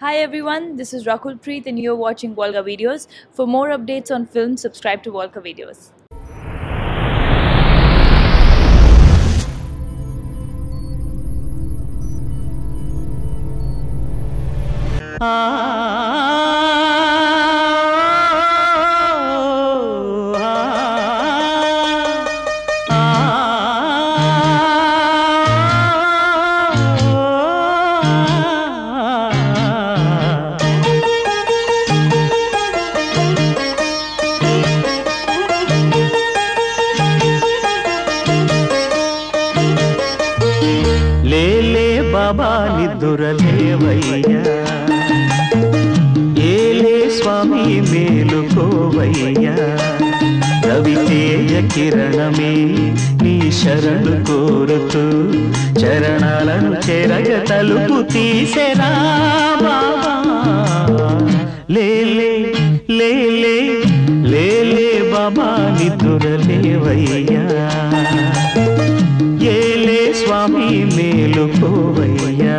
Hi everyone, this is Rakul Preet and you're watching Volga Videos. For more updates on film, subscribe to Volga Videos. బాబా నిద్దురలేవయ్యా ఏలే స్వామి మేలుకోవయ్యా రవి తేజ కిరణమే నీ శరణు కోరుతూ చరణాలను చెరగ తలుపు తీసెరా బాబా లేలే లేలే లేలే బాబా నిద్దురలేవయ్యా ఏలే స్వామి మేలుకోవయ్యా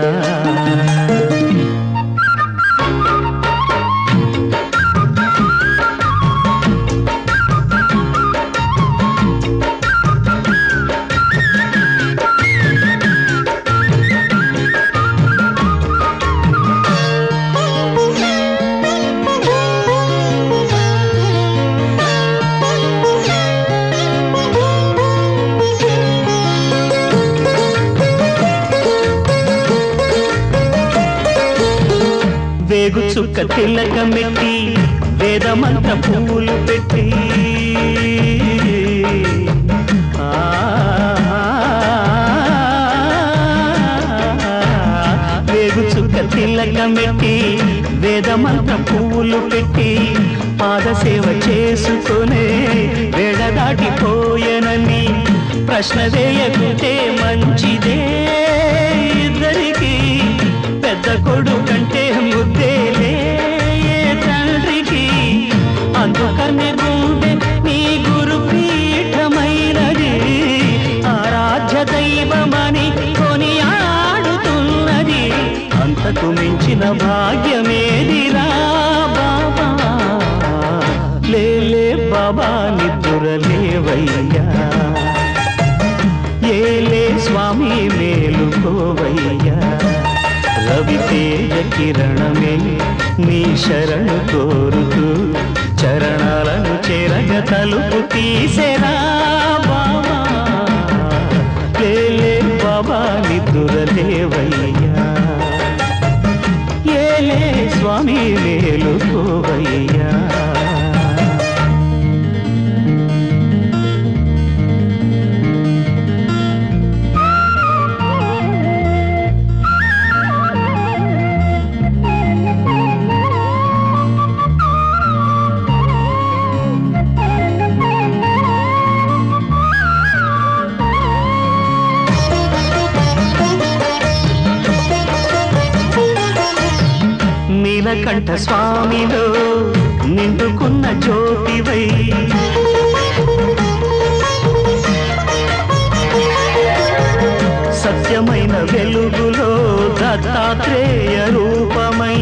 వేగు చుక్క తిలకమెట్టి వేదమంత్ర పువ్వులు పెట్టి వేగు చుక్క తిలకమెట్టి వేదమంత్ర పువ్వులు పెట్టి పాదసేవ చేసుకునే వేడ దాటిపోయనని ప్రశ్న వేయకుంటే మంచిదే ఇద్దరికి పెద్ద కొడుకంటే ముద్దేలే తండ్రికి అందుకనే గుండె నీ గురు పీఠమైనది ఆరాధ్య దైవమని కొనియాడుతున్నది అంతకు మించిన భాగ్యమేదిరా బాబా లేలే బాబా నిద్దురలేవయ్యా ఏలే స్వామి మేలుకోవయ్యా రవి తేజ కిరణమే నీ శరణు కోరుతూ చరణాలను చెరగ తలుపు తీసెరా బాబా లేలే బాబా నిద్దురలేవయ్యా ఏలే స్వామి మేలుకోవయ్యా నీలకంఠ స్వామిలో నిండుకున్న జ్యోతివై సత్యమైన వెలుగులో దత్తాత్రేయ రూపమై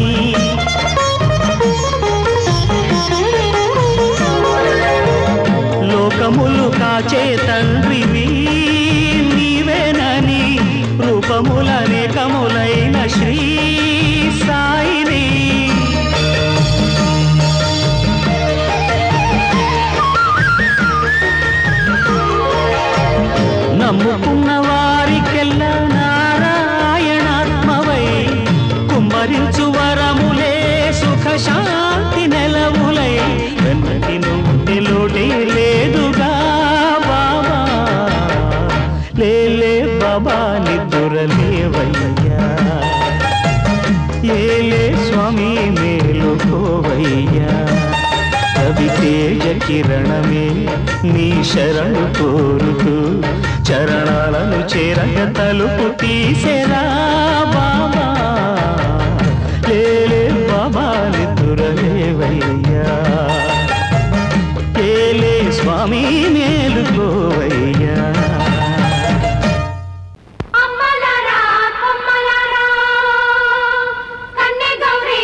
లోకములు కాచే తండ్రివి నీవేనని రూపములనేకములైన శ్రీ సాయిని నమ్ముకున్న వారికెల్లా నారాయణాత్మవై కుమ్మరించు వరములే సుఖ శాంతి నెలవులై వెన్నటి నుండి లోటే లేదుగా బాబా లేలే బాబా నిద్దురలేవయ్యా ఏలే స్వామి మేలుకోవయ్యా రవి తేజ కిరణమే నీ శరణు కోరుతూ చరణాలను చేరగ తలుపు తీసెరా బాబా లేలే బాబా నిద్దురలేవయ్యా ఏలే స్వామి మేలుకోవయ్యా అమ్మలారా కన్నె గౌరీ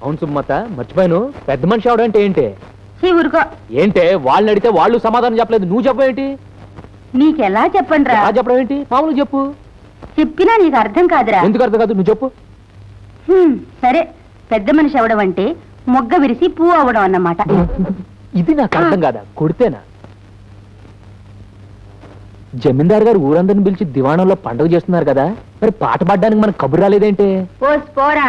అవును సుమ్మత, మర్చిపోయాను. పెద్ద మనిషి అవడం అంటే ఏంటి? ఊరుకో. ఏంటే వాళ్ళని అడిగితే వాళ్ళు సమాధానం చెప్పలేదు, నువ్వు చెప్పేంటి? నీకెలా చెప్పండి రా. చెప్పడం ఏంటి? మామూలు చెప్పు. చెప్పినా నీకు అర్థం కాదురా. ఎందుకు అర్థం కాదు? నువ్వు చెప్పు. సరే, పెద్ద మనిషి అవడం అంటే మొగ్గ విరిసి పువ్వు అవడం అన్నమాట. ఇది నాకు అర్థం కాదా? కొడితేనా? జమీందారు గారు ఊరందరిని పిలిచి దివాణంలో పండుగ చేస్తున్నారు కదా, మరి పాట పాడడానికి మనకు కబురు రాలేదేంటి? ఓ పోరా,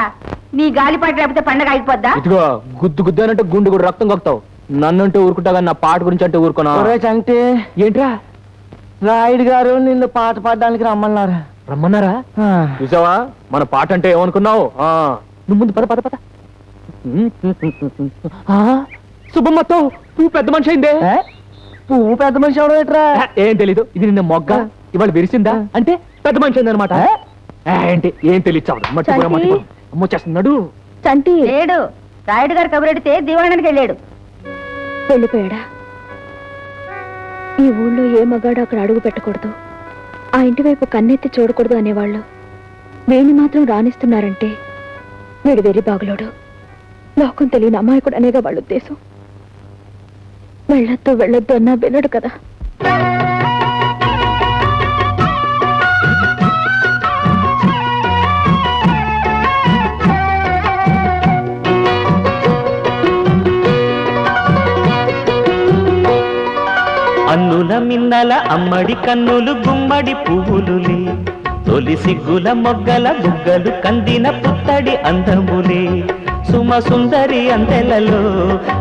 నీ గాలిపాట లేకపోతే పండగ అయిపోద్దా? ఇదిగో గుద్దు గుద్దు అంటే గుండు కూడా రక్తం కొక్తావు. నన్నంటే ఊరుకుంటా కానీ నా పాట గురించి అంటే ఊరుకున్నా. చంటి, ఏంట్రా? రాయుడు గారు నిన్ను పాట పాడడానికి రమ్మన్నారా? రమ్మన్నారా? చూసావా, మన పాట అంటే ఏమనుకున్నావు? నువ్వు ముందు పద పద పద. శుభమ్మతో నువ్వు పెద్ద మనిషి అయిందే. పువ్వు పెద్ద మనిషి అవడం ఏంట్రా? ఏం తెలీదు. ఇది నిన్న మొగ్గ ఇవాళ విరిసిందా అంటే పెద్ద మనిషి అయింది అనమాట. ఏంటి ఏం తెలియచావు? మర్చిపోయాడు చంటి. లేడు, రాయుడు గారు కబురెడితే దివాణానికి వెళ్ళాడు. వెళ్ళిపోయాడా? ఈ ఊళ్ళో ఏ మగాడు అక్కడ అడుగు పెట్టకూడదు, ఆ ఇంటి వైపు కన్నెత్తి చూడకూడదు అనేవాళ్ళు వీణ్ణి మాత్రం రాణిస్తున్నారంటే వీడు వెర్రి బాగులోడు, లోకం తెలియని అమాయకుడు అనేగా వాళ్ళ ఉద్దేశం. వెళ్ళొద్దు వెళ్ళొద్దు అన్నా వెళ్ళడు కదా. అన్నుల మిన్నల అమ్మడి కన్నులు గుమ్మడి పువ్వులులే, తొలి సిగ్గుల మొగ్గల బుగ్గలు కందిన పుత్తడి అందములే, సుమ సుందరి అందెలలో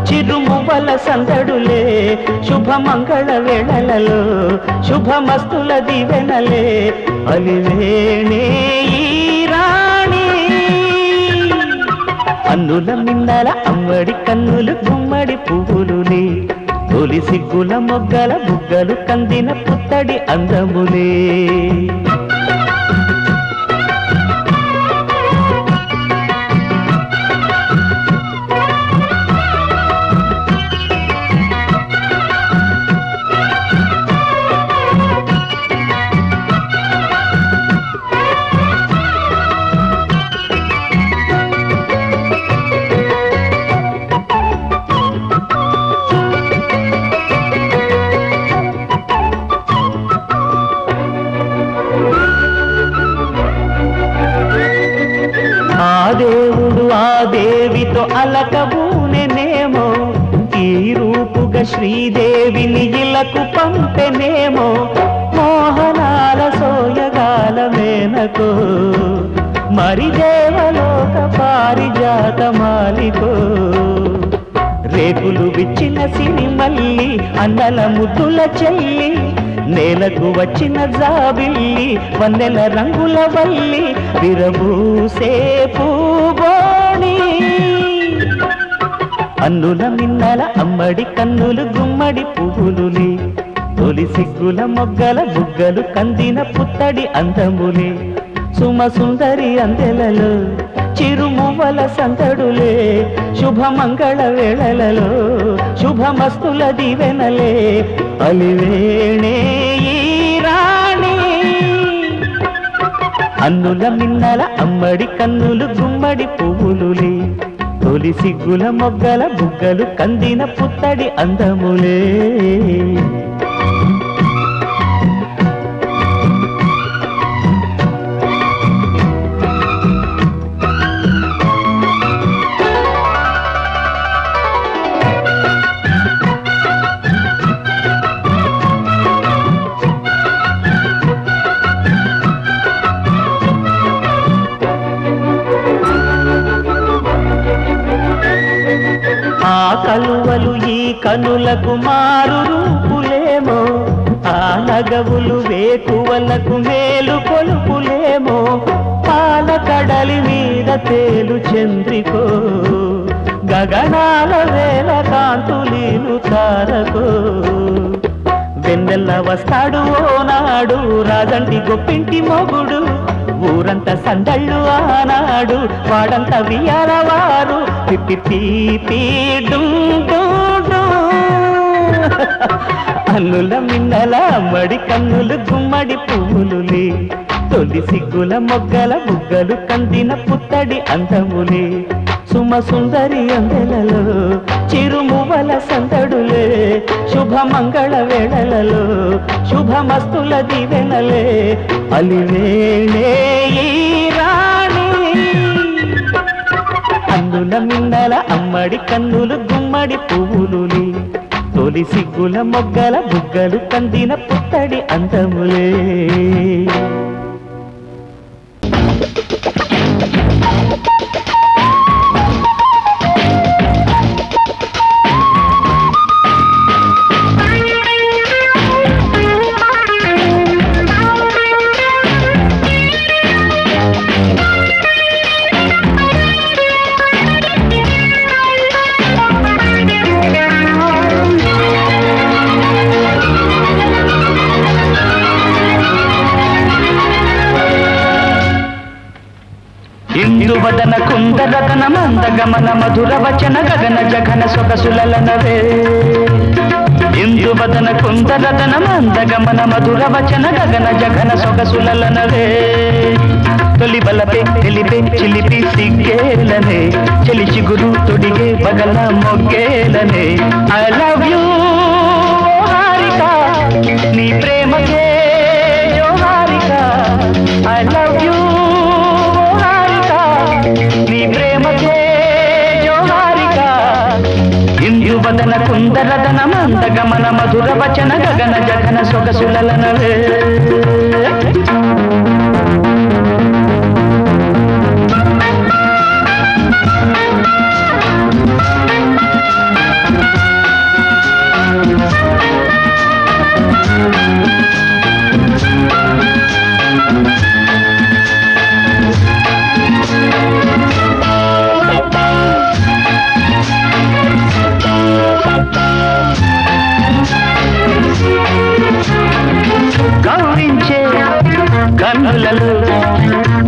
చిరుమువ్వల సందడులే, శుభమంగళ వేళలలో శుభమస్తుల దివెనలే, అలివేణే ఈ రాణి. అన్నుల మిన్నల అమ్మడి కన్నులు గుమ్మడి పువ్వులులే, తొలి సిగ్గుల మొగ్గల బుగ్గలు కందిన పుత్తడి అందములే. దేవుడు ఆ దేవితో అలకబూనెనేమో, ఈ రూపుగా శ్రీదేవిని ఇలకు పంపెనేమో, మోహనాల సోయగాల మేనకో, మరి దేవలోక పారిజాత మాలికో, రేకులు విచ్చిన సిరిమల్లి అన్నల ముద్దుల చెల్లి, నేలకు వచ్చిన జాబిల్లి వన్నెల రంగుల వల్లి, విరబూసే పూబోణి. అన్నుల మిన్నల అమ్మడి కన్నులు గుమ్మడి పువ్వులులే, తొలి సిగ్గుల మొగ్గల బుగ్గలు కందిన పుత్తడి అందములే, సుమ సుందరి అందెలలో చిరుమువ్వల సందడులే, శుభమంగళ వేళలలో శుభమస్తుల దివెనలే, అలివేణే ఈ రాణి. అన్నుల మిన్నల అమ్మడి కన్నులు గుమ్మడి పువ్వులులే, తొలి సిగ్గుల మొగ్గల బుగ్గలు కందిన పుత్తడి అందములే. కలువలు ఈ కనులకు మారు రూపులేమో, ఆ నగవులు వేకువలకు మేలు కొలుపులేమో, పాల కడలి మీద తేలు చంద్రికో, గగనాల వేల కాంతులీలు తారకో, వెన్నెల్ల వస్తాడు ఓనాడు రాజంటి గొప్పింటి మొగుడు, ఊరంతా సందళ్ళు ఆనాడు వాడంతా వియాలవారు, అన్నుల మిన్నల అమ్మడి కన్నులు గుమ్మడి పువ్వులులే, తొలి సిగ్గుల మొగ్గల బుగ్గలు కందిన పుత్తడి అందములే, సుమ సుందరి అందెలలో చిరుమువల సందడులే శుభమంగళ వేళలలో శుభమస్తుల దివెనలే అలివేణే ఈ రాణి అందుల మిన్నల అమ్మడి కన్నులు గుమ్మడి పువ్వులుని తొలి సిగ్గుల మొగ్గల బుగ్గలు కందిన పుత్తడి అందములే ఇందువదన కుందరదన మందగమన మధుర వచన గగన జగన సొగసులనవే ఇందువదన కుందరదన మందగమన మధుర వచన గగన జగన సొగసులనవే తొలి బలపే తెలిపే చిలిపి సిగ్గేలనే చెలి చిగురు తొడిగే పగల మొగ్గేలనే ఐ లవ్ యూ హారిక నీ ప్రేమకే జోహారిక ఐ లవ్ యూ నీ ప్రేమకే జోహారిక ఇందువదన కుందరదన మందగమన మధుర వచన గగన జగన సొగసులనవే గౌరించే కన్నులలో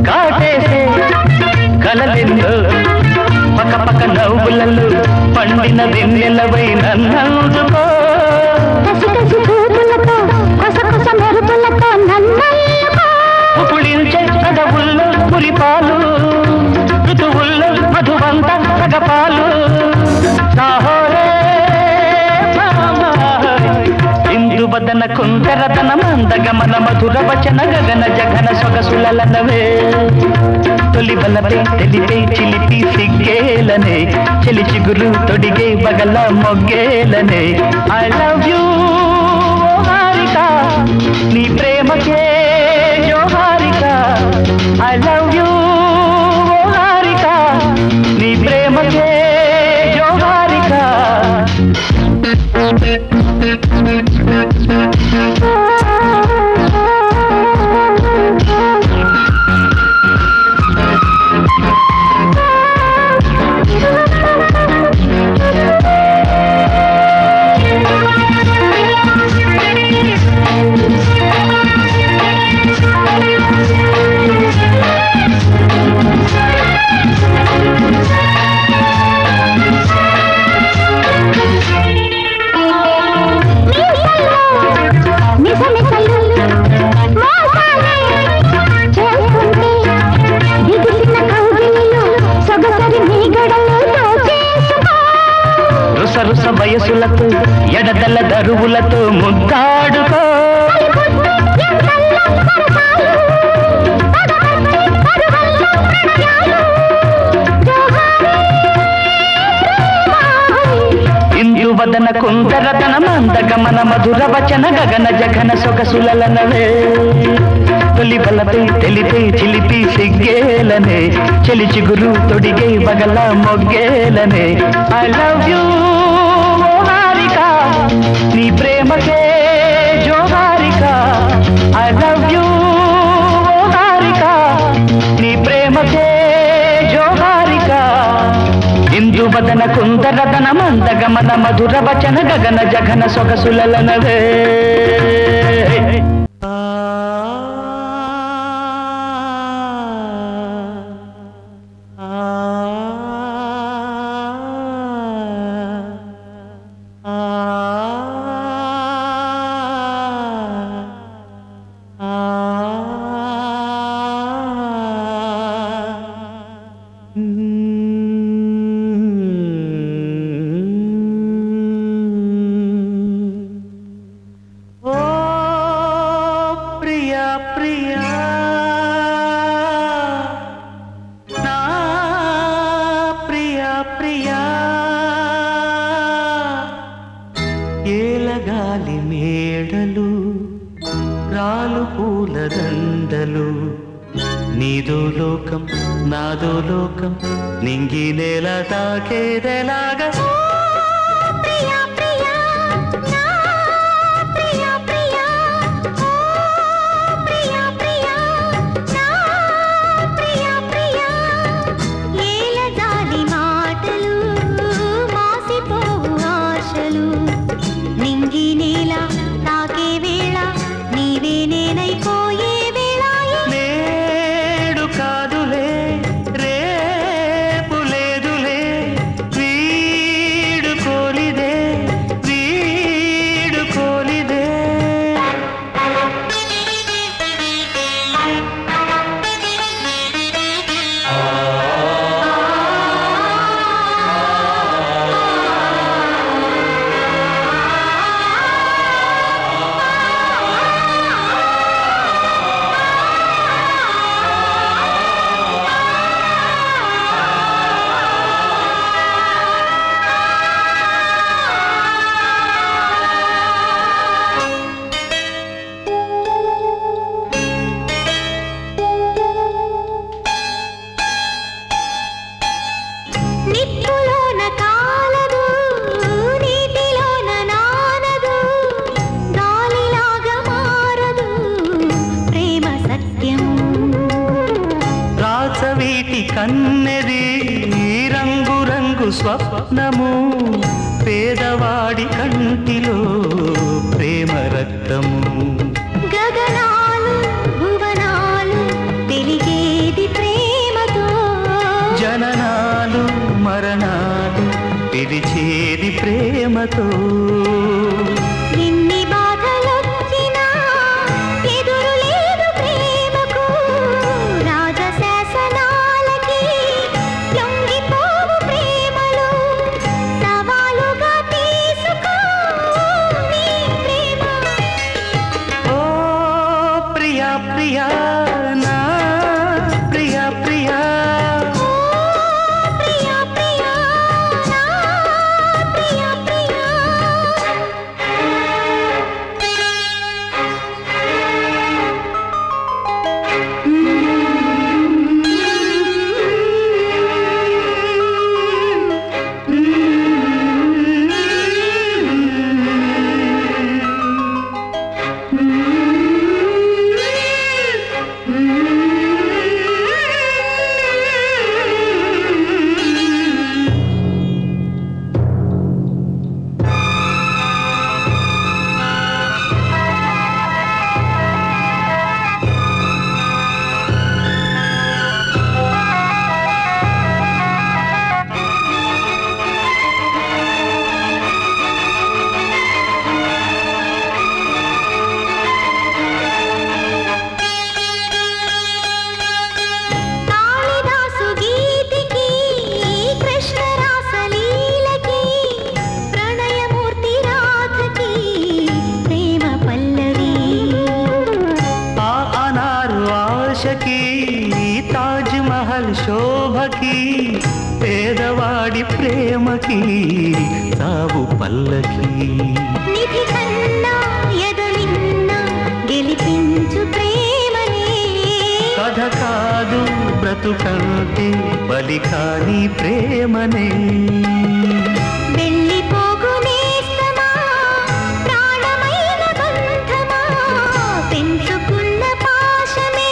కాటేసే కలలెందో పక్క పక్క నవ్వులలో పండిన వెన్నెలవై నన్నందుకో పులించే అడవుల్లో పులిపాలు ఋతువుల్లో మధువంత సగపాలు ఇందువదన కుందరదన మందగమన మధుర వచన గగన జగన సొగసులనవే తొలి బలపే తెలిపే చిలిపి సిగ్గేలనే చెలి చిగురు తొడిగే బగల మొగ్గేలనే ఐ లవ్ యూ హారిక నీ ప్రేమకే జోహారిక ఐ లవ్ యూ హారిక నీ ప్రేమకే జోహారిక రుసరుస వయసులతో ఎడదల దరువులతో ముద్దాడుకో ఇందువదన కుందరదన మందగమన మధుర వచన గగన జగన సొగసులనవే తొలి బలపై తెలిపే చిలిపి సిగ్గేలనే చెలి చిగురు తొడిగే బగల మొగ్గేలనే ఐ లవ్ యూ హారిక నీ ప్రేమకే జోహారిక ఐ లవ్ యూ హారిక నీ ప్రేమకే జోహారిక ఇందువదన కుందరదన మందగమన మధుర వచన గగన జగన సొగసులనవే ఆ. రాలు పూల దండలు నీదో లోకం నాదో లోకం నింగి నేల తాకేదెలాగా కన్నెది రంగు రంగు స్వప్నము పేదవాడి కంటిలో ప్రేమ రక్తము గగనాలు భువనాలు వెలిగేది ప్రేమతో జననాలు మరణాలు పిలిచేది ప్రేమతో ఎన్ని బాధలొచ్చినా ఎదురు లేదు ప్రేమకు రాజశాసనాలకి లొంగిపోవు ప్రేమలు సవాలుగా తీసుకో నీ ప్రేమ ఓ ప్రియా ప్రియా నా ప్రియా ప్రియా ప్రియా ప్రియా నా ప్రియా ప్రియా కాళిదాసు గీతికి కృష్ణ రాసలీలకి ప్రణయమూర్తి రాధకి ప్రేమ పల్లవి ఆ అనారు ఆశకి తాజ్ మహల్ శోభకి పేదవాడి ప్రేమకి సావు పల్లకి నిధి కన్నా ఎదలిన్నా గెలిపించు ప్రేమనే కథ కాదు బ్రతుకంటే బలి కాని ప్రేమనే వెళ్ళిపోగు నేస్తమా ప్రాణమైన బంధమా పెంచుకున్న పాశమే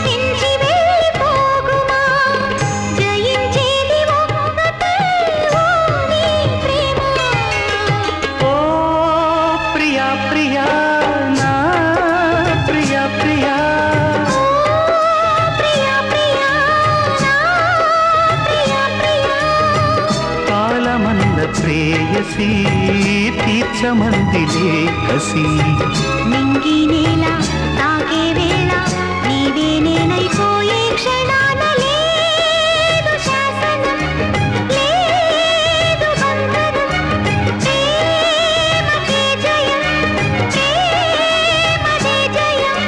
పెంచి వెళ్ళిపోగుమా జయించేది ఒక్కటే ఓ నీ ప్రేమ ఓ ప్రియా ప్రియా నా ప్రియా ప్రియా ప్రియా ప్రియా నా ప్రియా ప్రియా కాలమంద ప్రేయసి తీర్చమందిలే కసి నింగి నేల తాకే వేళ నీవే నేనైపోయే క్షణాన లేదు శాసనం లేదు బంధనం ప్రేమకే జయం ప్రేమదే జయం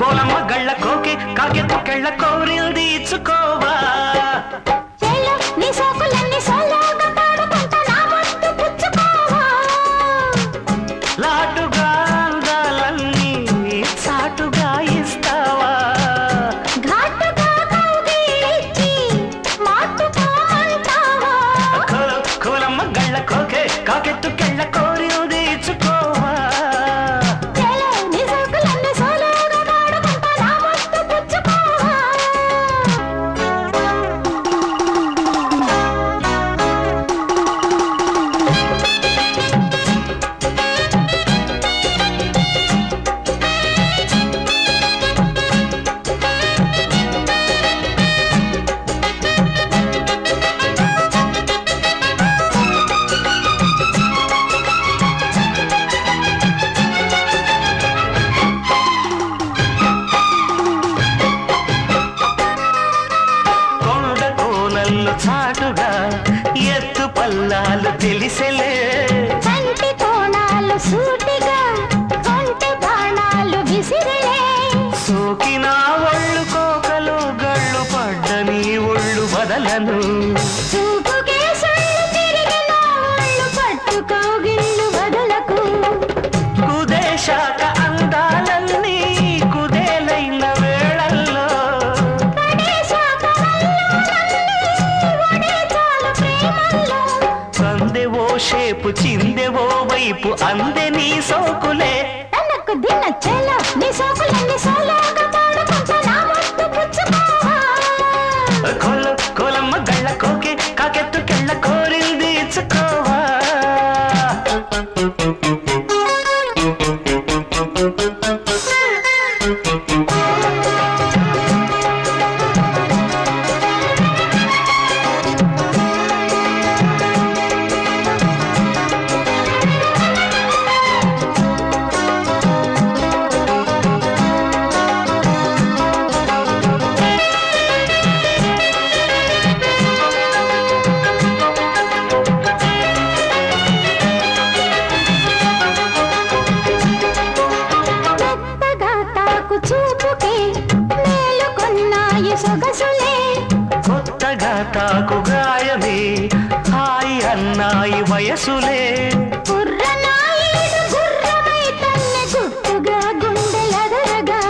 కోలమ్మ గళ్ళ కోకే కాకెత్తు కెళ్ళ కోరిల్ది ఇచ్చుకోవా చేలో నీ సోకులన్నీ సోలోగా పాడుకుంటా నా ముద్దు పుచ్చుకోవా లాటుగా అందాలన్నీ చాటుగా ఇస్తావా ఘాటుగా కౌగిలించి మాటుగా అంటావా కోలమ్మ గళ్ళ కోకే కాకెత్తు కెళ్ళ కోరిల్ది ఇచ్చుకోవా చేలో నీ సోకులన్నీ సోలోగా పాడుకుంటా నా ముద్దు పుచ్చుకోవా కొండ కోనల్లు చాటుగా ఎత్తు పల్లాలు తెలిసెలే కంటి కోణాలు సూటిగా కొంటె బాణాలు విసిరిలే సోకిన ఒళ్ళు కోకలు గళ్ళు పడ్డని ఒళ్ళు వదలను చూపుకే సొల్లు తిరిగిన ఒళ్ళు పట్టుకోగిళ్ళు వదలకు కుదేశాక అందాలన్నీ కుదేలైన వేళల్లో పడేశాక వల్లూరన్నీ ఒడే చాలు ప్రేమల్లో సందెవో షేపు చిందెవో వైపు అందే నీ సోకులే తనకు దిన చెల నీ సోకులన్నీ సోలోగా పాడుకుంటా నా ముద్దు పుచ్చుకోవా కోలమ్మ గళ్ళ కోకే కాకెత్తు కెళ్ళ కోరింది ఇచ్చుకోవా మెత్తగా తాకు చూపుకే మేలుకొన్నాయి సొగసులే కొత్తగా తాకు గాయమే హాయి అన్నాయి వయసులే కుర్రనాయుడు గుర్రమై తన్ని గుట్టుగా గుండెలదరగా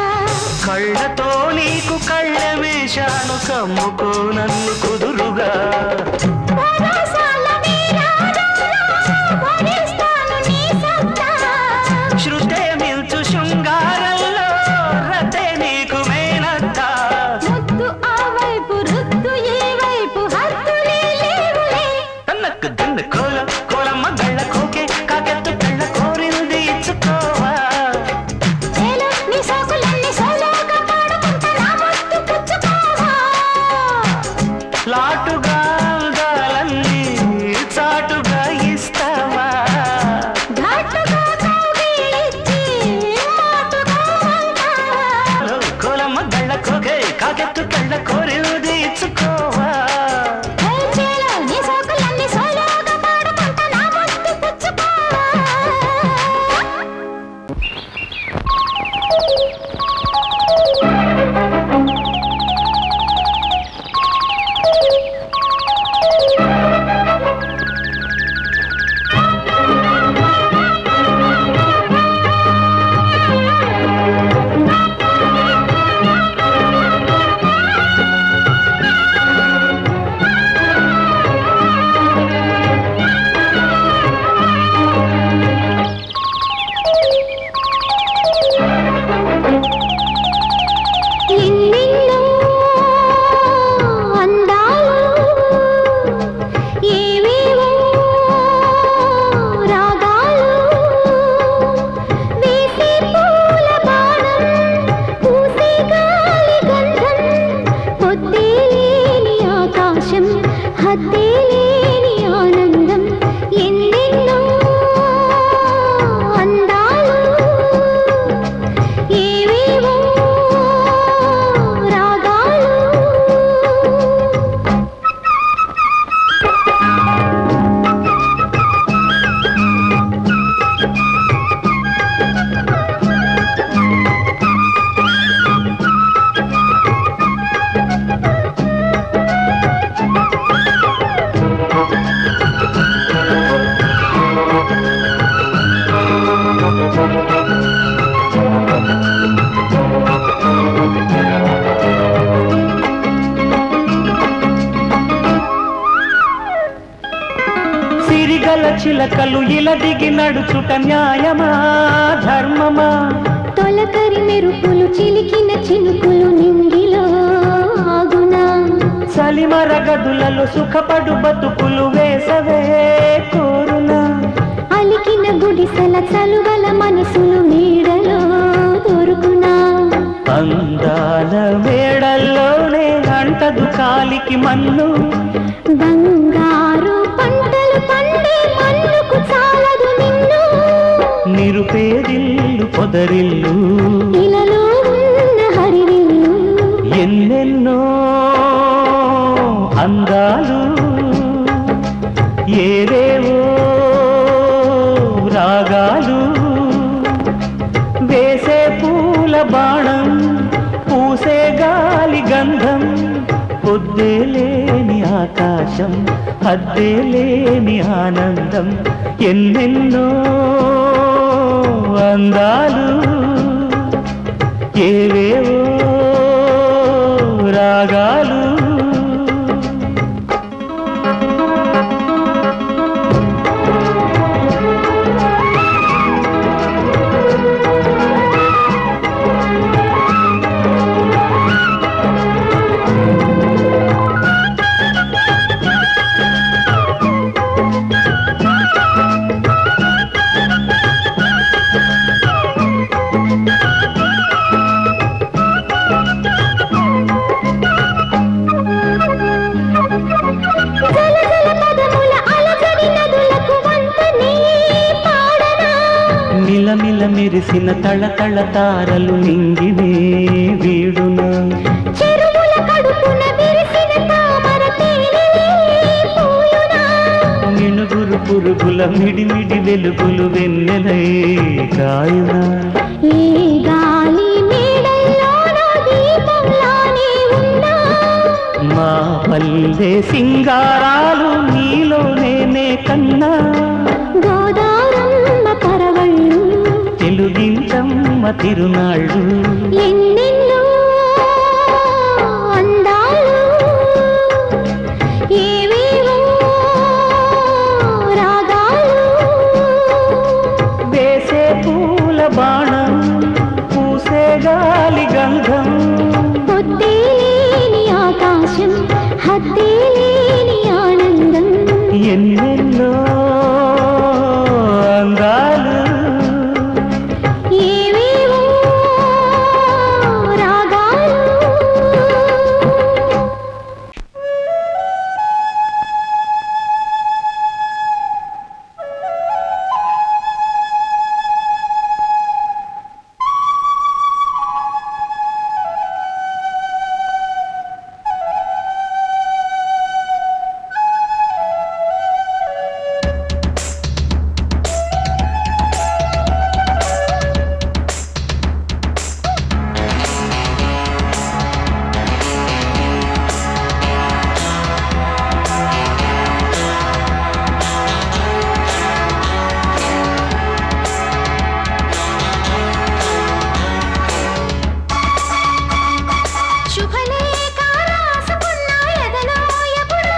కళ్ళతో నీకు కళ్ళ వేశాను కమ్ముకో నన్ను కుదురుగా పరసాల వీరారారా, భరిస్తాను నీ సత్తా. శృతే మిల్చు శృంగారంలో రతే నీకు మేనత్తా ముద్దు ఆ వైపు రుద్దు ఈ వైపు హద్దులే లేవులే తన్నకు దిన్న కోలమ్మ గళ్ళ కోకే కాకెత్తు కళ్ళ కోరింది ఇచ్చుకోవా చేలో నీ సోకులన్నీ సోలోగా పాడుకుంటా నా ముద్దు పుచ్చుకోవా చిలకలు ఇలా దిగి నడుచుట న్యాయమా ధర్మమా తొలకరి మెరుపులు చిలికిన చినుకులు నింగిలో ఆగునా చలిమర గదులలో సుఖపడు బతుకులు వేసవే కోరునా అలికిన గుడిసెల చలువల మనసులు నీడలో దొరుకునా అందాల మేడల్లోనే అంటదు కాలికి మన్ను బంగారు పంటలు పండే మన్నుకు చాలదు నిన్ను నిరుపేదిల్లు పొదరిల్లు ఇలలో ఉన్న హరివిల్లు ఎన్నెన్నో అందాలు ఏవేవో రాగాలు వేసే పూల బాణం పూసే గాలి గంధం పొద్దే లేని ఆకాశం హద్దే లేని ఆనందం ఎన్నెన్నో అందాలు ఏవేవో రాగాలు మిలమిల మెరిసిన తళతళ తారలు నింగినే వీడున చెరువుల కడుపున విరిసిన తామర తేనెలే పూయునా మినుగురు పురుగుల మిడిమిడి వెలుగులు వెన్నెలై కాయున ఈ గాలి మేడల్లోన దీపంలానే ఉన్నా మా పల్లె సింగారాలు నీలో నేనే కన్నా గోదారమ్మ పరవళ్ళు తెలుగించమ్మ తిరునాళ్ళు ఎన్నెన్నో అందాలు ఏవేవో రాగాలు వేసే పూల బాణం పూసే గాలి గంధం పొద్దే లేని ఆకాశం హద్దే లేని ఆనందం ఎన్నెన్నో అందాలు ఏవేవో రాగాలు శుభలేఖ రాసుకున్న ఎదలో ఎప్పుడు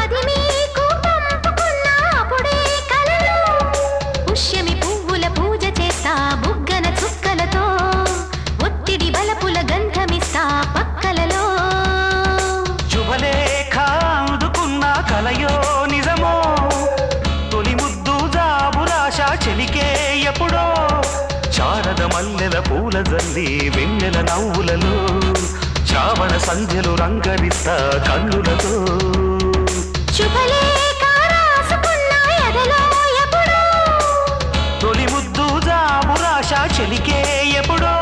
అది మీకు పంపుకున్న అప్పుడే కలలో పుష్యమి పువ్వుల పూజ చేస్తా బుగ్గన చుక్కలతో ఒత్తిడి బలపుల గంధమిస్తా పక్కలలో శుభలేఖ అందుకున్న కలయో నిజమో తొలి ముద్దు జాబురాశ చెలికే ఎప్పుడో శారద మల్లెల పూల జల్లి వెన్నెల నవ్వులలో శ్రావణ సంధ్యలు రంగరిస్తా కన్నులతో శుభలేఖ రాసుకున్న ఎదలో ఎప్పుడు తొలి ముద్దు జాబురాశ చెలికే ఎప్పుడో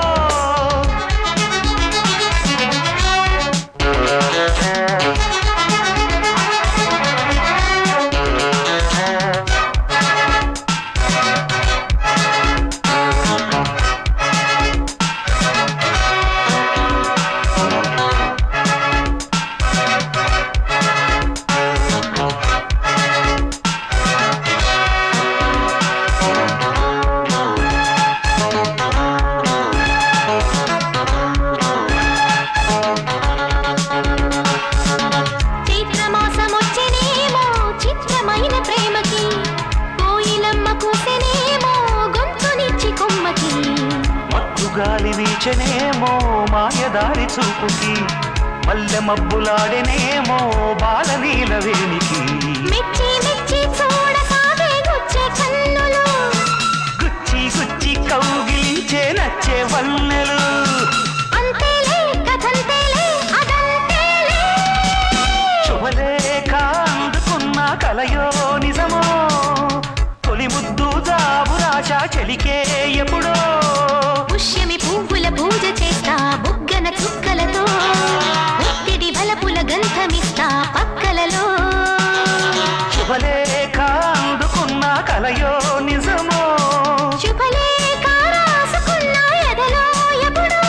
పిలిచనేమో మాయదారి చూపుకి మల్లె మబ్బులాడెనేమో బాలనీల వేణికి మెచ్చి మెచ్చి చూడసాగే గుచ్చే కన్నులు గుచ్చి గుచ్చి కౌగిలించే నచ్చే వన్నెలు అంతేలే కథంతేలే అదంతేలే శుభలేఖ అందుకున్న కలయో నిజమో తొలి ముద్దు జాబురాశ చెలికే ఎప్పుడో పుష్యమి పువ్వుల పూజ చేస్తా బుగ్గన చుక్కలతో ఒత్తిడి బలపుల గంధమిస్తా పక్కలలో శుభలేఖ అందుకున్న కలయో నిజమో శుభలేఖ రాసుకున్న ఎదలో ఎప్పుడో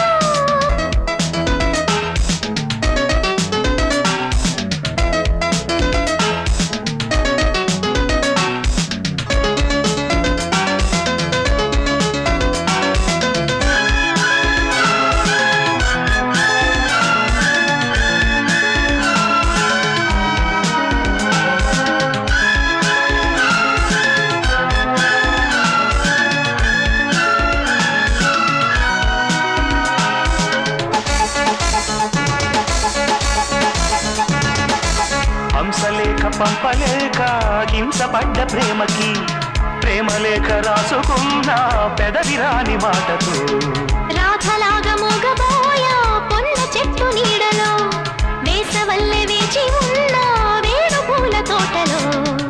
హంసలేఖ పంపలేక హింసపడ్డ ప్రేమకి ప్రేమలేఖ రాసుకున్న పెదవిరాని మాటతో రాధలాగా మూగబోయా పొన్న చెట్టు నీడలో వేసవల్లె వేచి ఉన్న వేణు పూల తోటలో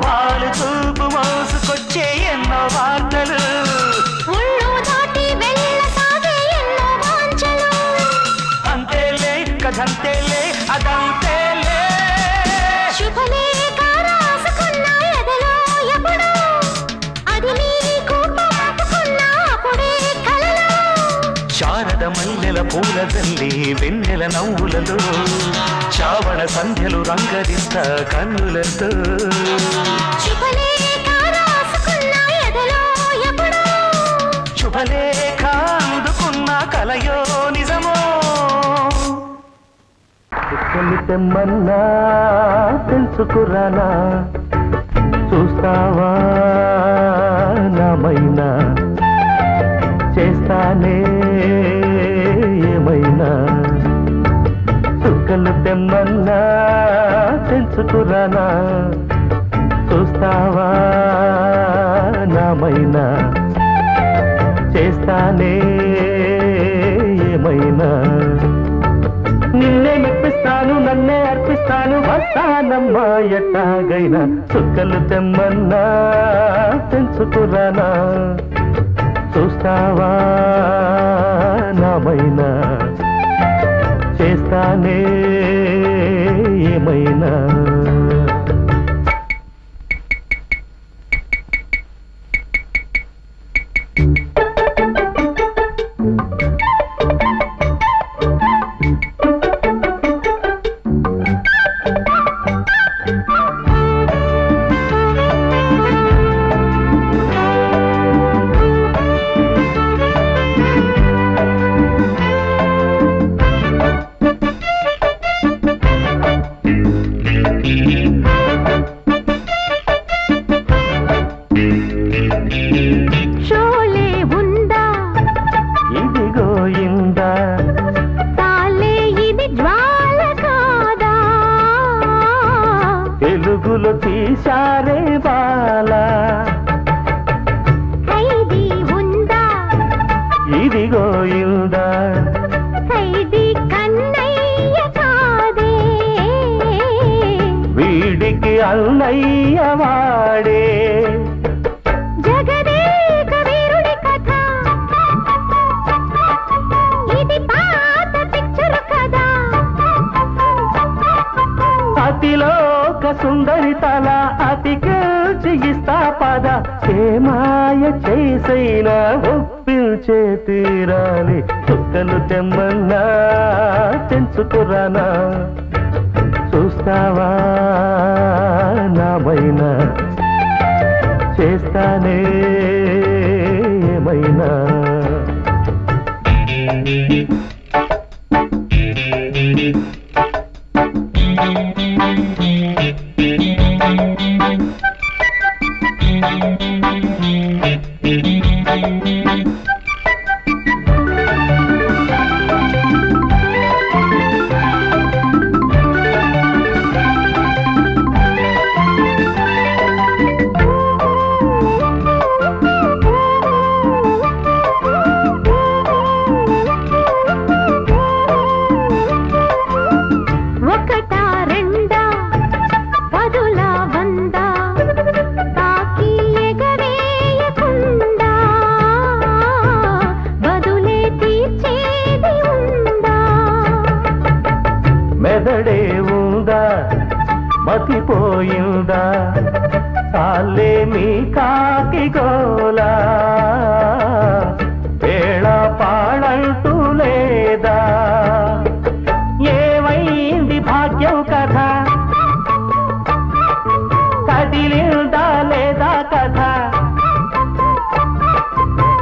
వాళ్ళు చూపు మోసుకొచ్చే ఎన్నో వార్తలు ఒళ్ళు దాటి వెళ్ళసాగే ఎన్నో వాంఛలు అంతేలే కథంతేలే అదంతేలే శుభలేఖ రాసుకున్న ఎదలో ఎప్పుడో అది నీకు పంపుకున్న అప్పుడే కలలో శారద మల్లెల పూలదల్లి వెన్నెల నవ్వులలో శ్రావణ సంధ్యలు రంగరిస్తా కన్నులతో శుభలేఖ రాసుకున్న ఎదలో ఎప్పుడో శుభలేఖ అందుకున్న కలయో నిజమో తెమ్మన్నా తెలుసుకురానా చూస్తావా నామైనా చేస్తానే ఏమైనా చుక్కలు తెమ్మన్నా తెలుసుకురానా చూస్తావా నామైనా చేస్తానే ఏమైనా నిన్నే మెప్పిస్తాను నన్నే అర్పిస్తాను వస్తానమ్మా ఎట్టాగైనా చుక్కలు తెమ్మన్నా తెంచుకురానా చూస్తావా నామైనా చేస్తానే ఏమైనా తీశారే బాలా ఖైదీ ఉందా ఇదిగో ఇందా ఖైదీ కన్నయ్య కాదే వీడికి అన్నయ్య వాడే జగదేక వీరుడి కథ ఇది పాత పిక్చర్ కదా అతిలోక సుందరి తల అతికిల్చి ఇస్తా పద ఏమాయ చేసైనా ఒప్పించే తీరాలి చుక్కలు తెమ్మన్నా తెంచుకురానా చూస్తావా నామైనా చేస్తానే ఏమైనా మెదడే ఉందా మతిపోయిందా చాలే మీ కాకి గోలా వేళ పాడంటూ లేదా ఏమైంది భాగ్యం కథ కదిలిందా లేదా కథ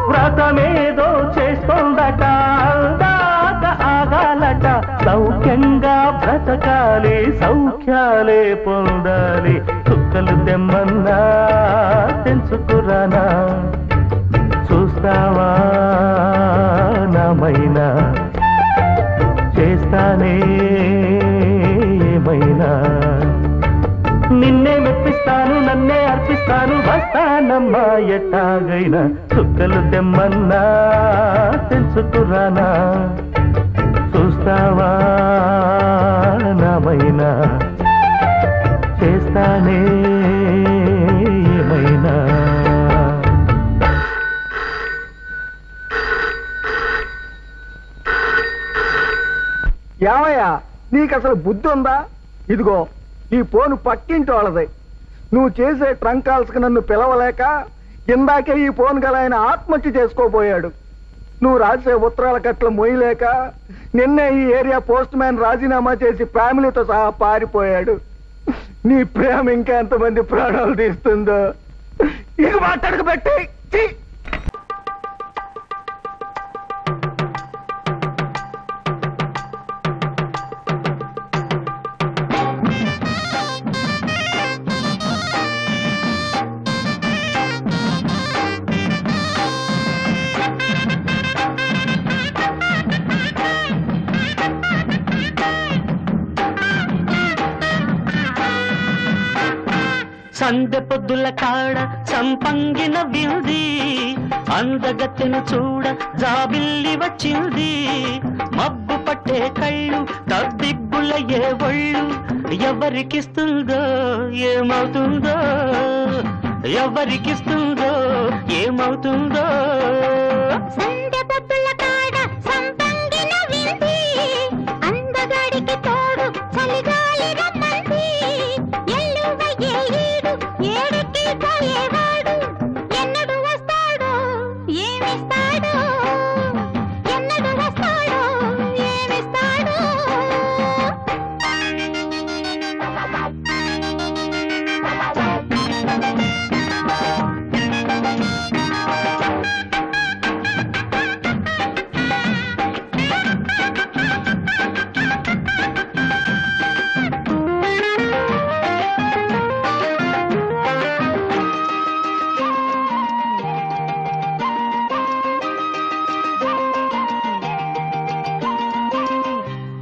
వ్రతమేదో చేస్తోందట అందాక ఆగాలట సౌఖ్యంగా బ్రతకాలి సౌఖ్యాలే పొందాలి చుక్కలు తెమ్మన్నా తెంచుకురానా చూస్తావా నామైనా చేస్తానే ఏమైనా నిన్నే మెప్పిస్తాను నన్నే అర్పిస్తాను వస్తానమ్మా ఎట్టాగైనా చుక్కలు తెమ్మన్నా తెంచుకురానా చూస్తావా నామైనా చేస్తానే ఏమైనా ఏమయ్యా నీకు అసలు బుద్ధి ఉందా? ఇదిగో ఈ ఫోను పక్కింటి వాళ్ళది. నువ్వు చేసే ట్రంక్ కాల్స్కి నన్ను పిలవలేక ఇందాకే ఈ ఫోన్ గల ఆయన ఆత్మహత్య చేసుకోబోయాడు. నువ్వు రాసే ఉత్తరాల కట్ల మొయ్యలేక నిన్నే ఈ ఏరియా పోస్ట్ మ్యాన్ రాజీనామా చేసి ఫ్యామిలీతో సహా పారిపోయాడు. నీ ప్రేమ ఇంకా ఎంతమంది ప్రాణాలు తీస్తుందో ఇక మాట్లాడక పెట్టి సందె పొద్దుల కాడ సంపంగిన వింది అందగత్తెను చూడ జాబిల్లి వచ్చింది మబ్బు పట్టే కళ్ళు తబ్బిబ్బుల ఏ ఒళ్ళు ఎవరికిస్తుందో ఏమవుతుందో ఎవరికిస్తుందో ఏమవుతుందో సందె పొద్దుల కాడ సంపంగిన వింది అందగాడికి తోడు చలిగాలి రమ్మంది ఎల్లువయ్యే ఈడు ఏడుకి పోయేవాడు ఎన్నడు వస్తాడో ఏమిస్తాడో ఎన్నడు వస్తాడో ఏమిస్తాడో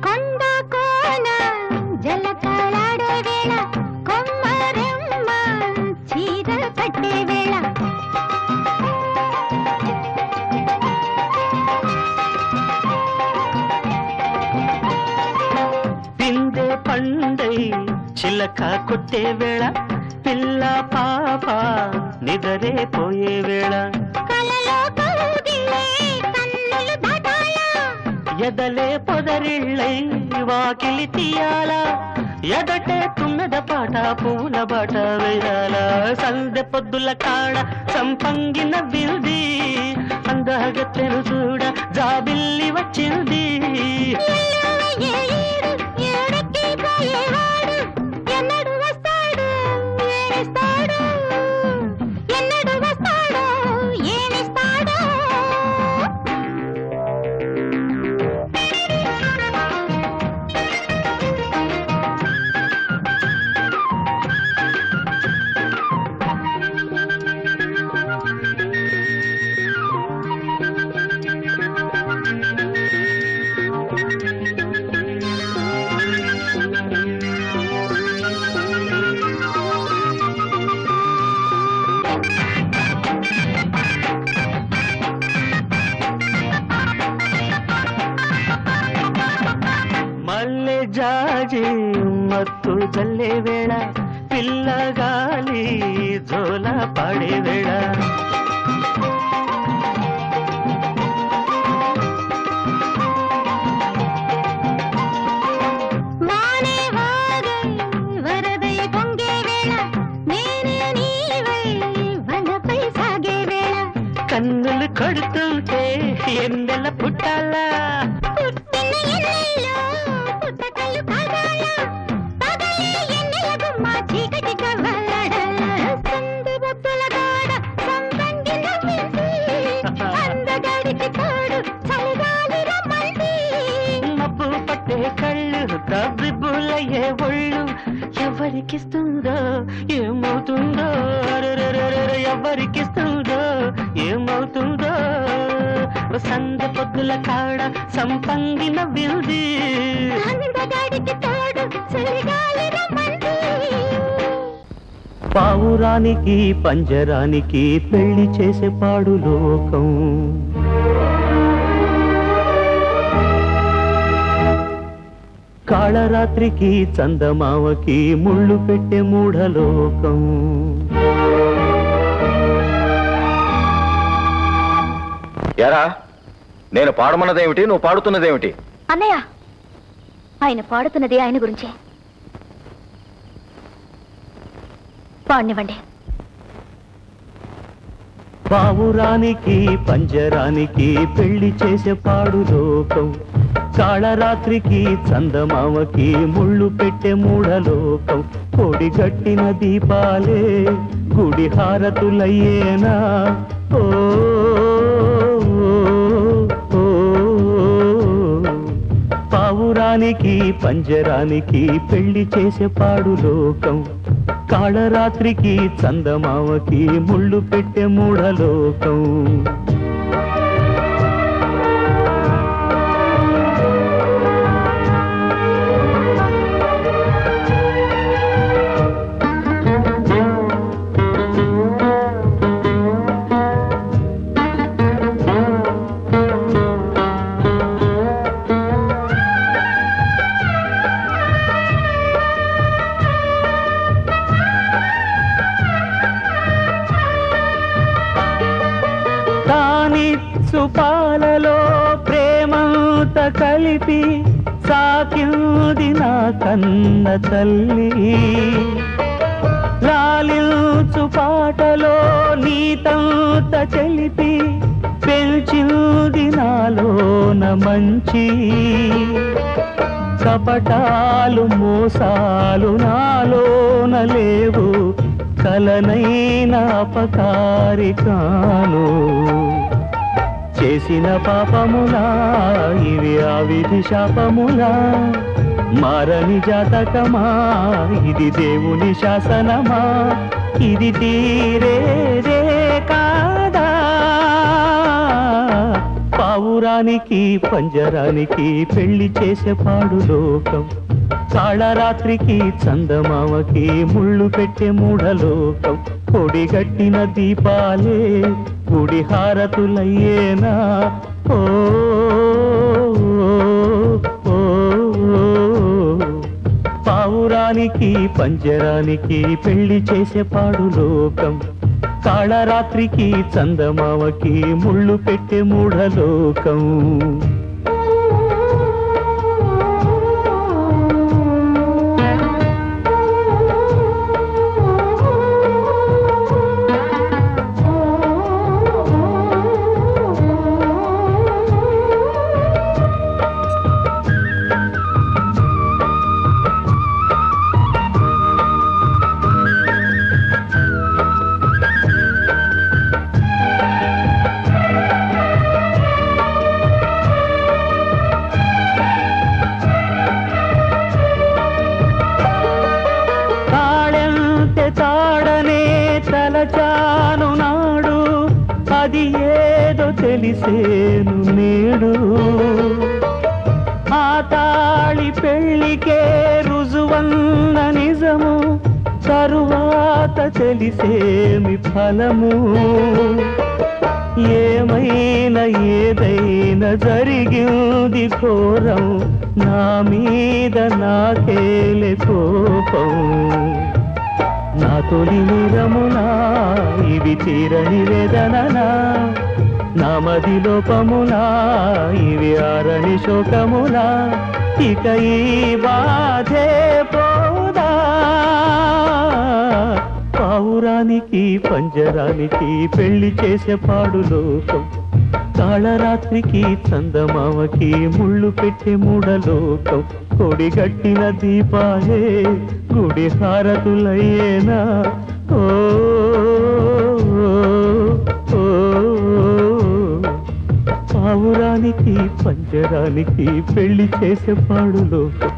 కొండ కోన జలకాలాడే వేళ కొమ్మరెమ్మ చీర కట్టే వేళ పిందే పండై చిలక కొట్టే వేళ పిల్ల పాప నిదరే పోయే వేళ కలలో కౌగిలే కన్నులు దాటాల ఎదలే పొదరిళ్ళై వాకిలి తీయాల ఎదటే తుమ్మెద పాట పూల బాట వేయాల సందె పొద్దుల కాడ సంపంగిన వింది అందగత్తెను చూడ జాబిల్లి వచ్చింది ఎల్లువయ్యే ఈడు ఏడుకి పోయేవాడు ఎన్నడు వస్తాడు ఏమిస్తాడు ఎన్నడు వస్తాడో ఏమిస్తాడో మల్లె జాజి మత్తు చల్లే వేళ పిల్లగాలి జోల పాడే వేళ మా ఎన్నెల పుట్టాలా పుట్టిన ఎన్నెల్లో పుట్టకలు కాగాల పగలే ఎన్నెల గుమ్మ చీకటి కవ్వలడల సందు బొత్తుల గాడ సంబంగి నవ్వింది అందగాడికి తోడు చలిగాలి రమ్మంది మబ్బు పట్టే కళ్ళు తబ్బిబ్బులయ్యే ఒళ్ళు ఎవరికిస్తుందో ఏమవుతుందో ఎవరికిస్తుందో ఏమవుతుందో సంద పొద్దుల కాడ సంపంగి నవ్వింది అందగాడికి తోడు చలిగాలి రమ్మంది పావురానికి పంజరానికి పెళ్లి చేసే పాడు లోకం కాళరాత్రికి చందమావకి ముళ్ళు పెట్టే మూఢలోకం ఎరా నేను పాడమన్నదేమిటి నువ్వు పాడుతున్నదేమిటి అన్నయ్య ఆయన పాడుతున్నది ఆయన గురించే పాడనివ్వండి పావురానికి పంజరానికి పెళ్లి చేసే పాడు లోకం కాళరాత్రికి చందమావకి ముళ్ళు పెట్టే మూఢలోకం కొడిగట్టిన దీపాలే గుడి హారతులయ్యేనా ఓ పావురానికి పంజరానికి పెళ్లి చేసే పాడు లోకం కాళరాత్రికి చందమావకి ముళ్ళు పెట్టే మూఢలోకం పాలలో ప్రేమంత కలిపి సాకింది నా కన్న తల్లి లాలించు పాటలో నీతంత చెలిపి పెంచింది నాలోన మంచి కపటాలు మోసాలు నాలోన లేవు కలనైన అపకారి కాను చేసిన పాపములా ఇవి ఆ విధి శాపములా మారని జాతకమా ఇది దేవుని శాసనమా ఇది తీరేదే కాదా పావురానికి పంజరానికి పెళ్లి చేసే పాడు లోకం కాళరాత్రికి చందమావకి ముళ్ళు పెట్టే మూఢలోకం కొడిగట్టిన దీపాలే గుడి హారతులయ్యేనా ఓ పావురానికి పంజరానికి పెళ్లి చేసే పాడు లోకం కాళరాత్రికి చందమావకి ముళ్ళు పెట్టే మూఢలోకం తలచాను నాడు అది ఏదో తెలిసేను నేడు ఆ తాళి పెళ్లికే రుజువన్న నిజము తరువాత తెలిసేమి ఫలము ఏమైనా ఏదైనా జరిగింది ఘోరం నా మీద నాకేలే కోపం నా తొలి నిరమునా ఇవి తీరని వేదననా నా మది లోపమునా ఇవి ఆరని శోకమునా ఇక ఈ బాధే పోదా పావురానికి పంజరానికి పెళ్లి చేసే పాడు లోకం కాళరాత్రికి చందమావకి ముళ్ళు పెట్టే మూడలోకం కొడిగట్టిన దీపాలే గుడి హారతులయ్యేనా ఓ పావురానికి పంజరానికి పెళ్లి చేసే పాడు లోకం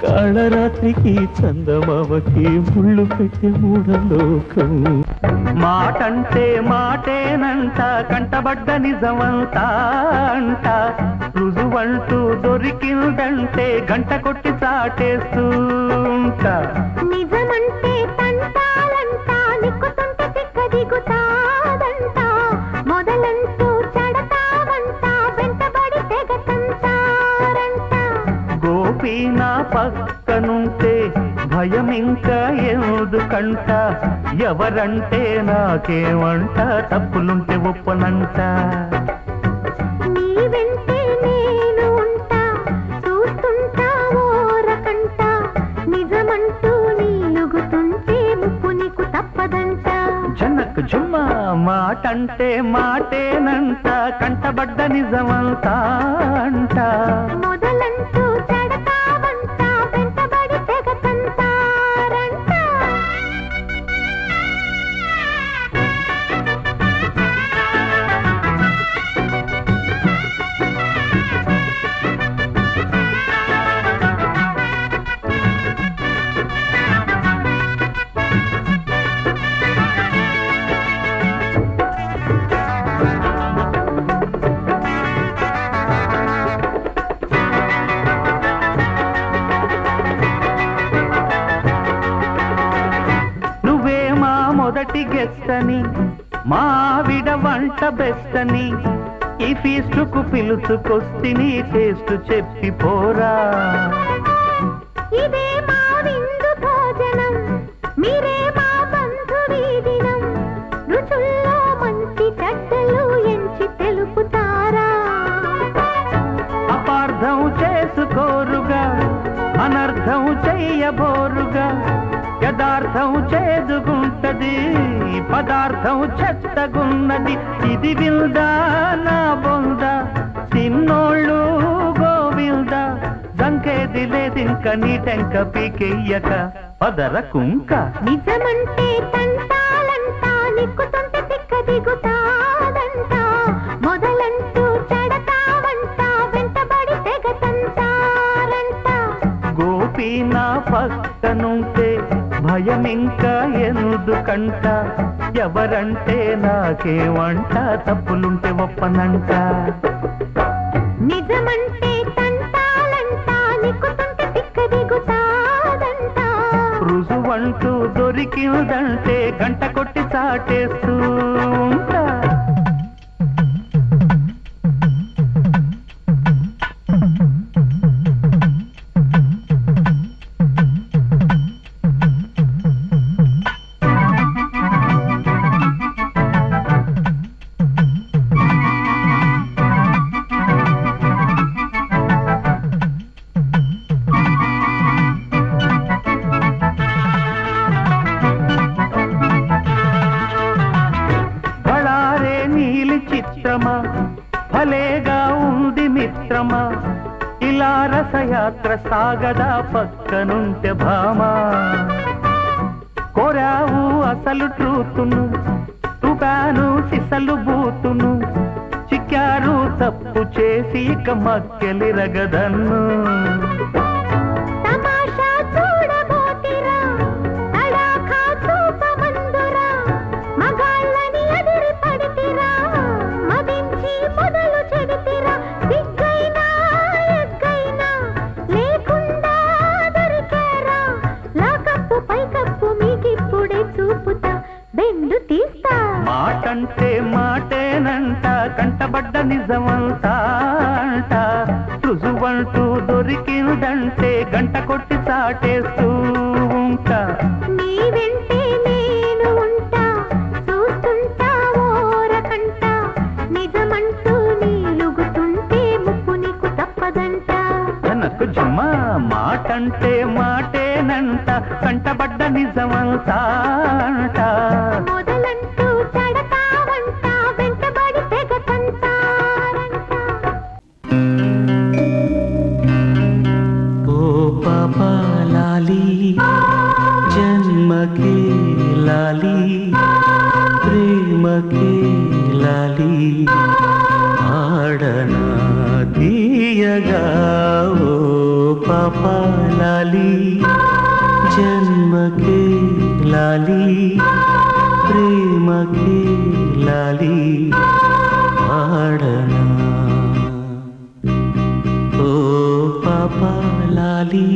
కాళరాత్రికి చందమావకి ముళ్ళు పెట్టే మూడలోకం మాటంటే మాటేనంట కంటబడ్డ నిజమంతా అంట రుజువంటూ దొరికిందంటే గంట కొట్టి చాటేస్తూ ఉంటా నిజమంటే తంటాలంట నిక్కుతుంటే తిక్క దిగుతాదంట మొదలంటూ చెడతావంట వెంటబడి తెగతంటారంట గోపి నా పక్కనుంటే భయం ఇంకా ఎందుకంట ఎవరంటే నాకేమంట తప్పులుంటే ఒప్పనంట నీ వెంటే నేను ఉంటా చూస్తుంటా ఓరకంట నిజమంటూ నీలుగుతుంటే ముప్పు నీకు తప్పదంట జనక్ జుమ్మా మాటంటే మాటేనంట కంటబడ్డ నిజమంతా అంట మొదలంటూ చెడతావంట వెంటబడి తెగతంటారంట నువ్వే మా మొదటి గెస్ట్ అని మా ఆవిడ వంట బెస్ట్ అని ఈ ఫీస్టుకు పిలుచుకొస్తిని టేస్ట్ చెప్పి పోరా ఇదే మా విందు భోజనం మీరే మా బంధు వీధినం రుచుల్లో మంచి చెడ్డలు ఎంచి తెలుపుతారా అపార్థం చేసుకోరుగా అనర్థం చెయ్యబోరుగా యదార్థం చేదుగుంటది పదార్థం చెత్తగున్నది ఇది విల్దా నా బొంద తిన్నోళ్ళు గోవిల్దా దంకేది లేదింక నీ టెంక పీకెయ్యక పదర కుంక నిజమంటే తంటాలంట నిక్కుతుంటే తిక్క దిగుతాదంట మొదలంటూ చెడతావంట వెంటబడి తెగతంటారంట గోపి నా పక్కనుంటే భయం ఇంకా ఎందుకంట ఎవరంటే నాకేమంట తప్పులుంటే ఒప్పనంట నిజమంటే తంటాలంట నిక్కుతుంటే తిక్క దిగుతాదంట రుజువంటూ దొరికిందంటే గంట కొట్టి చాటేస్తూ ఉంటా బళారే నీలి చిత్రమా భలేగా ఉంది మిత్రమా ఇలా రసయాత్ర సాగదా పక్కనుంటే భామా కోరావు అసలు ట్రూతును తుపాను సిసలు బూతును చిక్కారు తప్పు చేసి ఇక మక్కెలిరగదన్ను తమాషా చూడబోతిరా తడాఖా చూపమందురా మగాళ్ళని అదిరి పడితిరా మదించి మొదలు చెడితిరా దిగ్గైనా ఎగ్గైనా లేకుండా దొరికారా లాకప్పు పైకప్పు మీకిప్పుడే చూపుతా బెండు తీస్తా మాటంటే మాటేనంట కంటబడ్డ నిజమంతా అంట రుజువంటూ దొరికిందంటే గంట కొట్టి చాటేస్తూ ఉంటా నీ వెంటే నేను ఉంటా చూస్తుంటా ఓరకంట నిజమంటూ నీలుగుతుంటే ముప్పు నీకు తప్పదంట జనకు జుమ్మా మాటంటే మాటేనంట కంటబడ్డ నిజమంతా అంట మొదలంటూ చెడతావంట వెంటబడి తెగతంటారంట తీయగా ఓ పాపాలాలి జన్మకే లాలి ప్రేమకే లాలి ఆడనా ఓ పాపాలాలి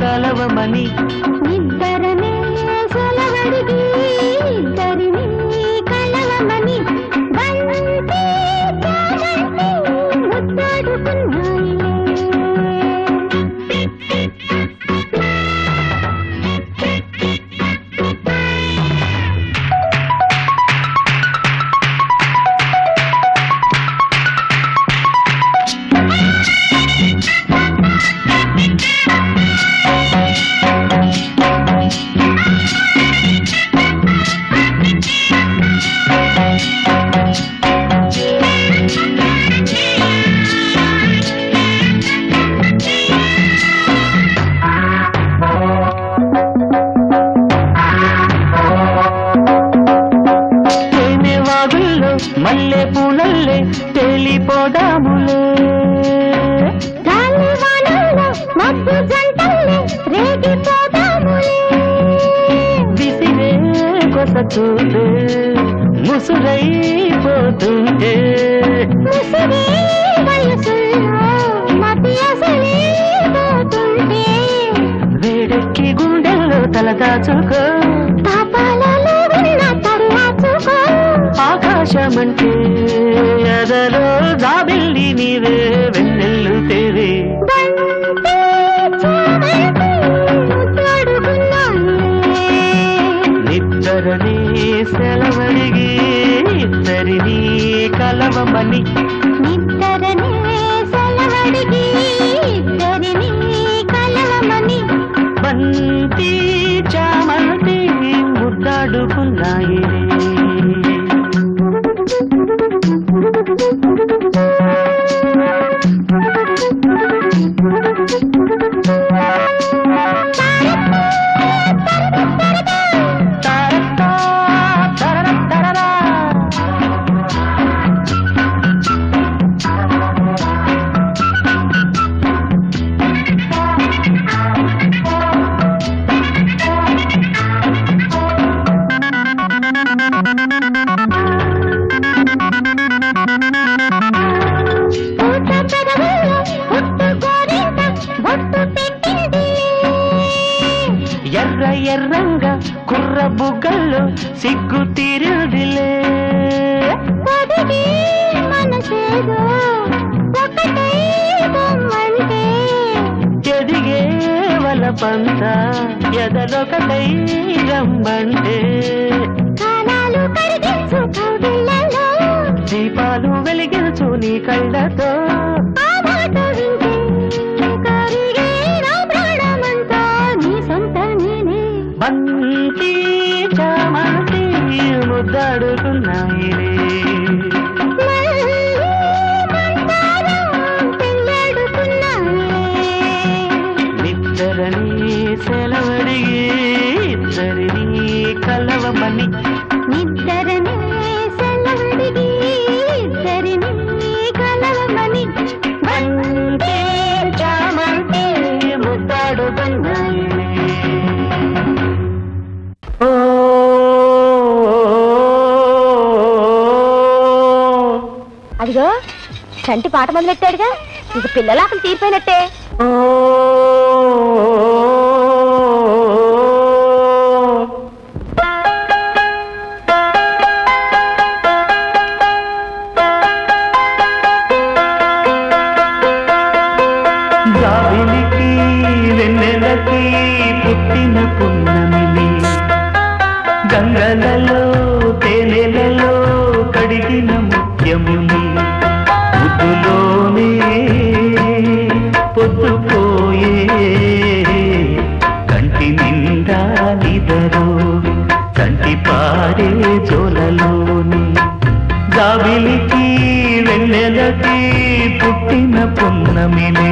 కలవమని ఇద్దరనే సెలవడిగి ఇద్దరిని కలవమని పూలల్లే తేలిపోదాములే విసిరే కొసతూటే ముసురైపోతుంటే వేడెక్కి గుండెల్లో తల దాచుకో ఆకాశమంటే ఎదలో జాబిల్లి నీవే వెన్నెల్లు తేవే నిద్దరని సెలవడిగి ఇద్దరిని కలవమని బంతి చామంతి ముద్దాడుకున్నాయి ఎర్ర ఎర్రంగా కుర్ర బుగ్గల్లో సిగ్గు తీరుదిలే ఎదిగే వలపంత ఎదలొకటై రమ్మంటే దీపాలు వెలిగించు నీ కళ్ళతో బంతి చామంతి ముద్దాడుకున్నాయి నిద్దరని సెలవడిగి ఇద్దరిని కలవమని బంతి చామంతి ముద్దాడుకున్నాయి అదిగో చంటి పాట మొదలెట్టాడుగా ఇక పిల్లల ఆకలి తీరిపోయినట్టే జాబిలికి వెన్నెలకి పుట్టిన పున్నమిని గంగలలో తేనెలలో కడిగిన ముత్యముని ముద్దులోనే పొద్దుపోయే కంటి నిండా నిదరు కంటి పారే జోలలోని జాబిలికి వెన్నెలకి పుట్టిన పున్నమినే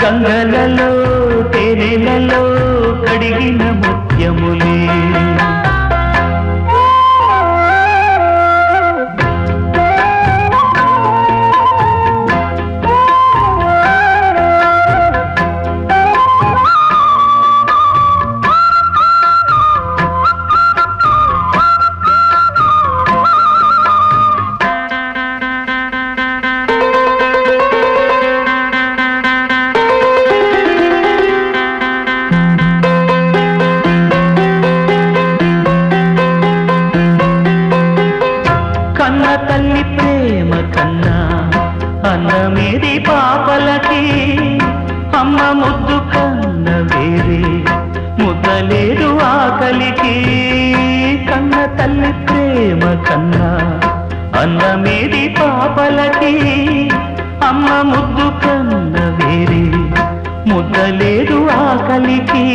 గంగలలో తేనెలలో కడిగిన ముత్యములే తల్లి ప్రేమ కన్నా అన్నమేది పాపలకి అమ్మ ముద్దు కన్న వేరే ముద్దలేదు ఆకలికి కన్న తల్లి ప్రేమ కన్నా అన్నమేది పాపలకి అమ్మ ముద్దు కన్న వేరే ముద్దలేదు ఆకలికి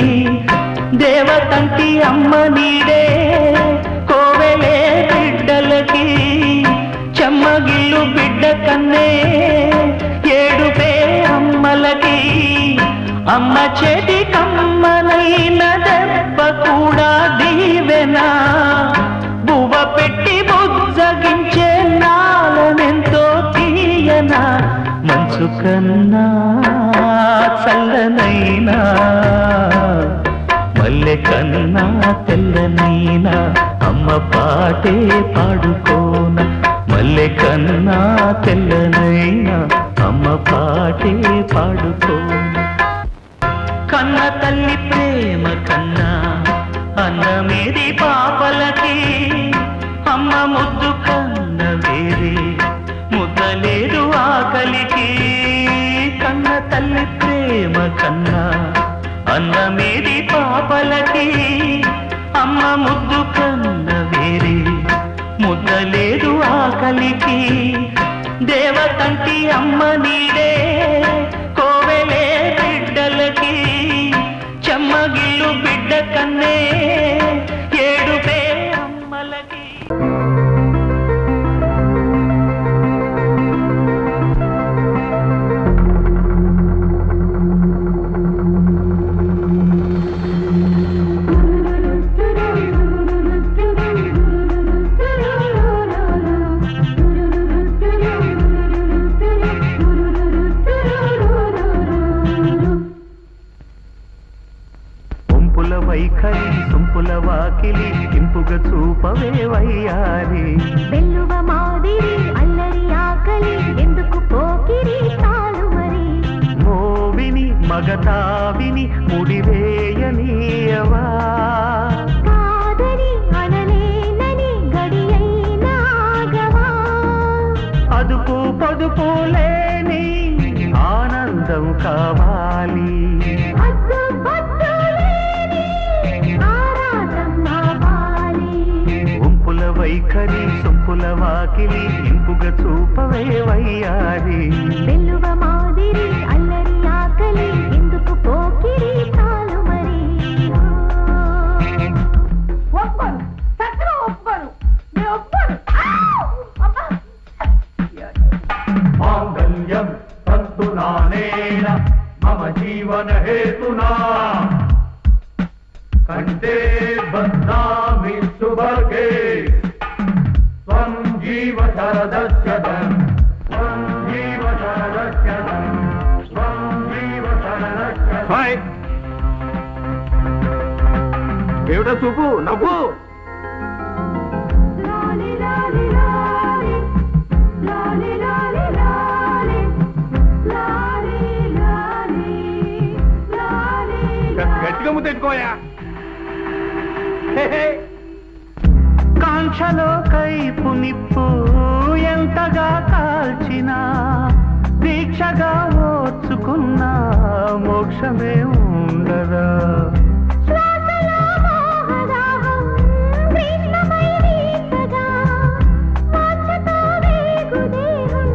దేవతంటి అమ్మ నీడే కోవెలే బిడ్డలకి చెమ్మగిల్లు బిడ్డ కన్నే ఏడుపే అమ్మలకి అమ్మ చేతి కమ్మనైన దెబ్బ కూడా దీవెనా బువ్వ పెట్టి బుజ్జగించే మనసు కన్నా చల్లనైనా మల్లె కన్నా తెల్లనైనా అమ్మ పాటే పాడుకోన మల్లె కన్నా తెల్లనైనా అమ్మ పాటే పాడుకోన కన్న తల్లి ప్రేమ కన్నా అన్నమేది పాపలకి అమ్మ ముద్దు కన్న వేరే ముద్దలేదు ఆకలికి కన్న తల్లి ప్రేమ కన్నా అన్నమేది పాపలకి అమ్మ ముద్దు కన్న వేరే ముద్దలేదు ఆకలికి దేవతంటి అమ్మ నీడే కోవెలే బిడ్డలకి చెమ్మగిల్లు బిడ్డ కన్నే ఏడుపే అమ్మలకి వైఖరి సొంపుల వాకిలి ఇంపుగా చూపవే వయ్యారి వెల్లువ మాదిరి అల్లరి ఆకలి ఎందుకు పోకిరి చాలు మరి మోవిని మగతావిని ముడివేయనీయవా కాదని అనలేనని గడియైనాగవా అదుపు పొదుపు లేని ఆనందం కావాలి వైఖరి సొంపుల వాకిలి ఇంపుగా చూపవే వయ్యారి వెల్లువ మాదిరి అల్లరి ఆకలి ఎందుకు పోకిరి చాలు మరి ఒప్పను సత్యం ఒప్పను నేను ఒప్పను మాంగళ్యం తంతు నానేన మమ జీవన హేతునా కంటే బద్నామి సుభగే త్వం జీవ శరదస్యదం త్వం జీవ శరదస్యదం త్వం జీవ శరదస్యదం ఏమిటా చూపు నవ్వు లాలి లాలి లాలి లాలి లాలి లాలి లాలి లాలి లాలి గట్టిగా ముద్దెట్టుకోయా కాంక్షలో కైపు నిప్పు ఎంతగా కాల్చినా దీక్షగా ఓర్చుకున్నా మోక్షమే ఉండదా శ్వాసలో మోహదాహం కృష్ణమై వీచగా వాంఛతో వేగు దేహం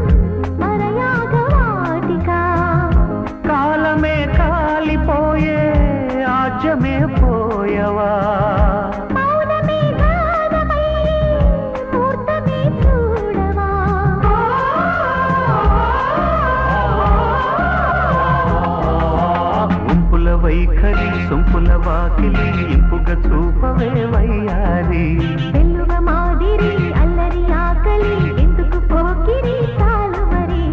పరయాగవాటికా కాలమే కాలిపోయే ఆజ్యమే పోయవా మౌనమే గానమై మూర్తమే చూడవా ఉంపుల వైఖరి సొంపుల వాకిలి ఇంపుగా చూపవే వయ్యారి వెల్లువ మాదిరి అల్లరి ఆకలి ఎందుకు పోకిరి చాలు మరి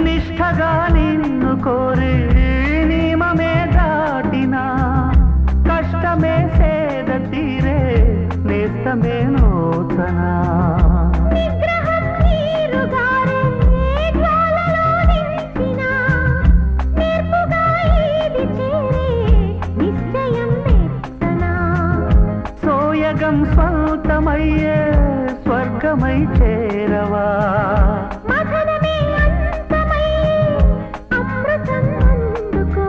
నిష్ఠగా నిన్ను కోరి నియమమే దాటినా కష్టమే సేద తీరే నేస్తమే నూతనా నిగ్రహం నీరుగారే జ్వాలలో నిలిచినా నేర్పుగా ఇది చేరే నిశ్చయం మెచ్చనా సోయగం స్వంతమయ్యే స్వర్గమై చేరవా మథనమే అంతమై అమృతం అందుకో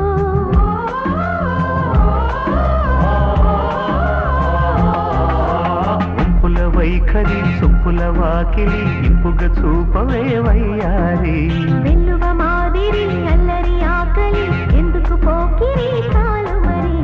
తుంటరి సొప్పుల వాకిలి ఇంపుగ చూపవే వయ్యారి వెల్లువ మాదిరి అల్లరి ఆకలి ఎందుకు పోకిరి చాలు మరి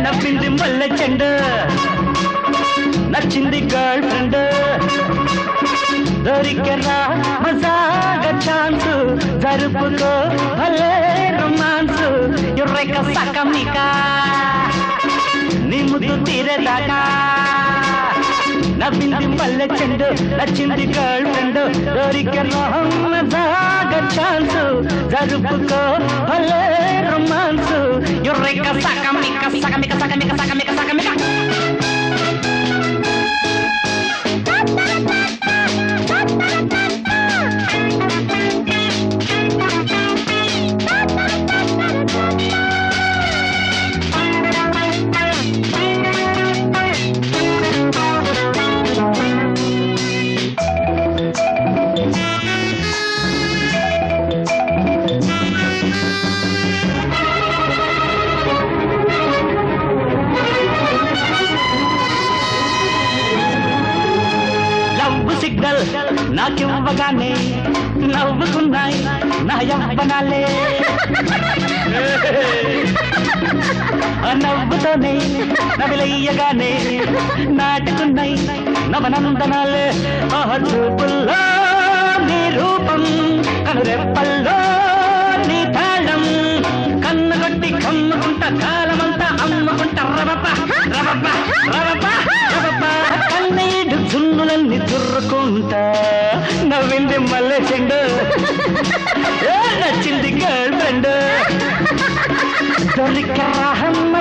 నవ్వింది మల్లె చెండు నచ్చింది గర్ల్ ఫ్రెండ్ దొరికెరా మజాగా ఛాన్స్ జరుపుకో భలే రొమాన్స్ ఎర్రెక సకమిక నీ ముద్దు తీరేదాకా నవ్వింది మల్లె చెండు నచ్చింది గర్ల్ ఫ్రెండ్ దొరికెరా మజాగా ఛాన్స్ జరుపుకో భలే రొమాన్స్ ఎర్రెక సకమిక సకమిక సకమిక సకమిక సకమిక సిగ్నల్ నాకివ్వగానే నవ్వుకున్నాయి నా యవ్వనాలే నవ్వుతోనే నవిలయ్యగానే నాటుకున్నాయి నవనందనాలే చూపుల్లో నీ రూపం కనురెప్పల్లో నీ తాళం కన్నుగొట్టి కమ్ముకుంటా కాలమంతా అమ్ముకుంటా రవప రవప రవప రవప కన్నీడు జున్నులన్నీ దుర్రుకుంటా నవ్వింది మల్లె చెండు నచ్చింది గర్ల్ ఫ్రెండ్ దొరికరాహమ్మ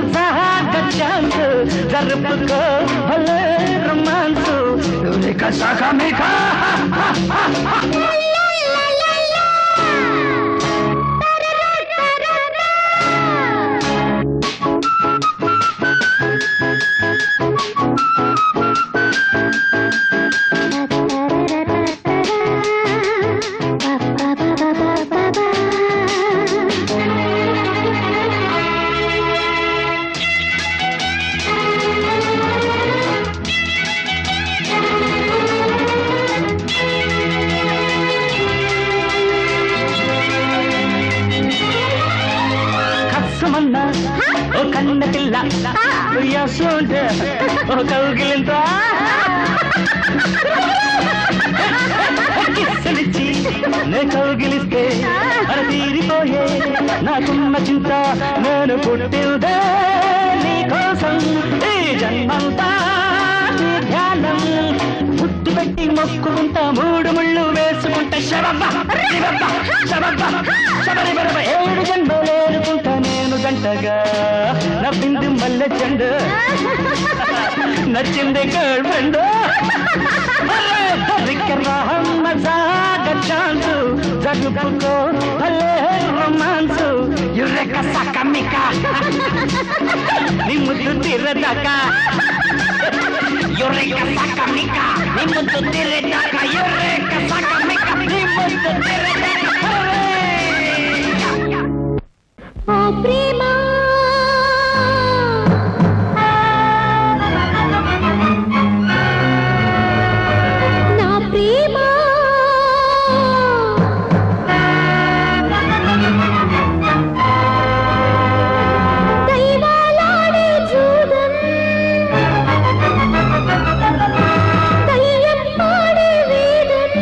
ఛాన్స్ జరుపుకో భలే రొమాన్స్ దొరిక సగమిక ఓ కన్న పిల్ల యశోంటే ఓ కౌగిలింత కిస్సలిచ్చి నే కౌగిలిస్తే అది తీరిపోయే నాకున్న చింత నేను పుట్టిందే నీ కోసం ఈ జన్మంతా నీ ధ్యానం ముద్దు పెట్టి మొక్కుకుంటా మూడు ముళ్ళు వేసుకుంటా శబబ్బ శబబ్బ శబబ్బ శబరి బరబ 7 జన్మలు ఏరుకుంటా నేను గంటగా నవ్వింది మల్లె చెండు నచ్చింది గర్ల్ ఫ్రెండ్ ఛాన్స్ జరుపుకో భలే రొమాన్స్ ఎర్రెక సకమిక నీ ముద్దు తీరదాకా ఎర్రెక సకమిక నీ ముద్దు తీరదాకా ఎర్రెక సకమిక నీ ముద్దు తీరదాకా ఓ ప్రేమ నా ప్రేమ దైవాలాడే జూదం దయ్యం పాడే వేదం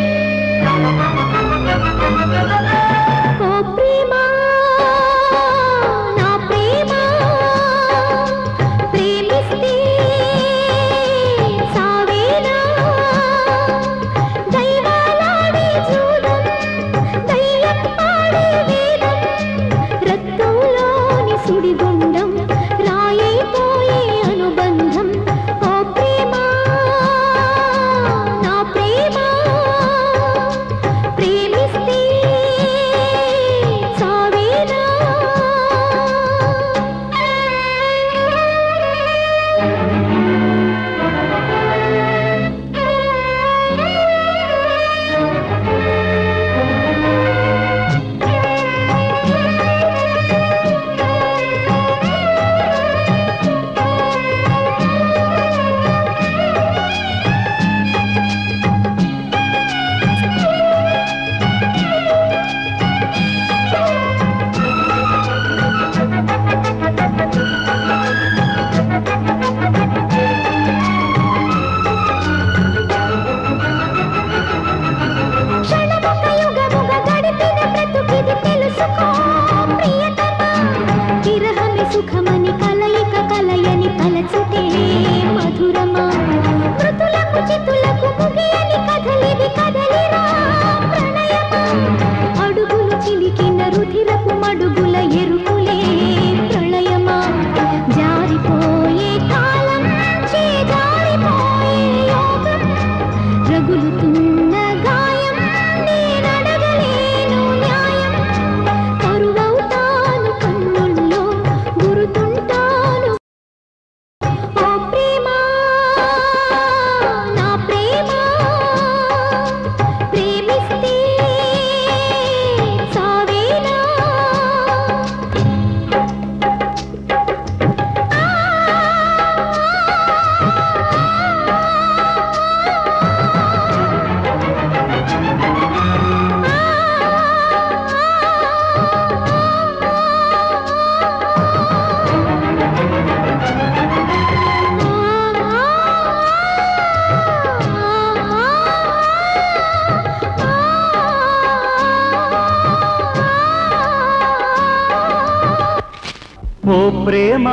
ప్రేమ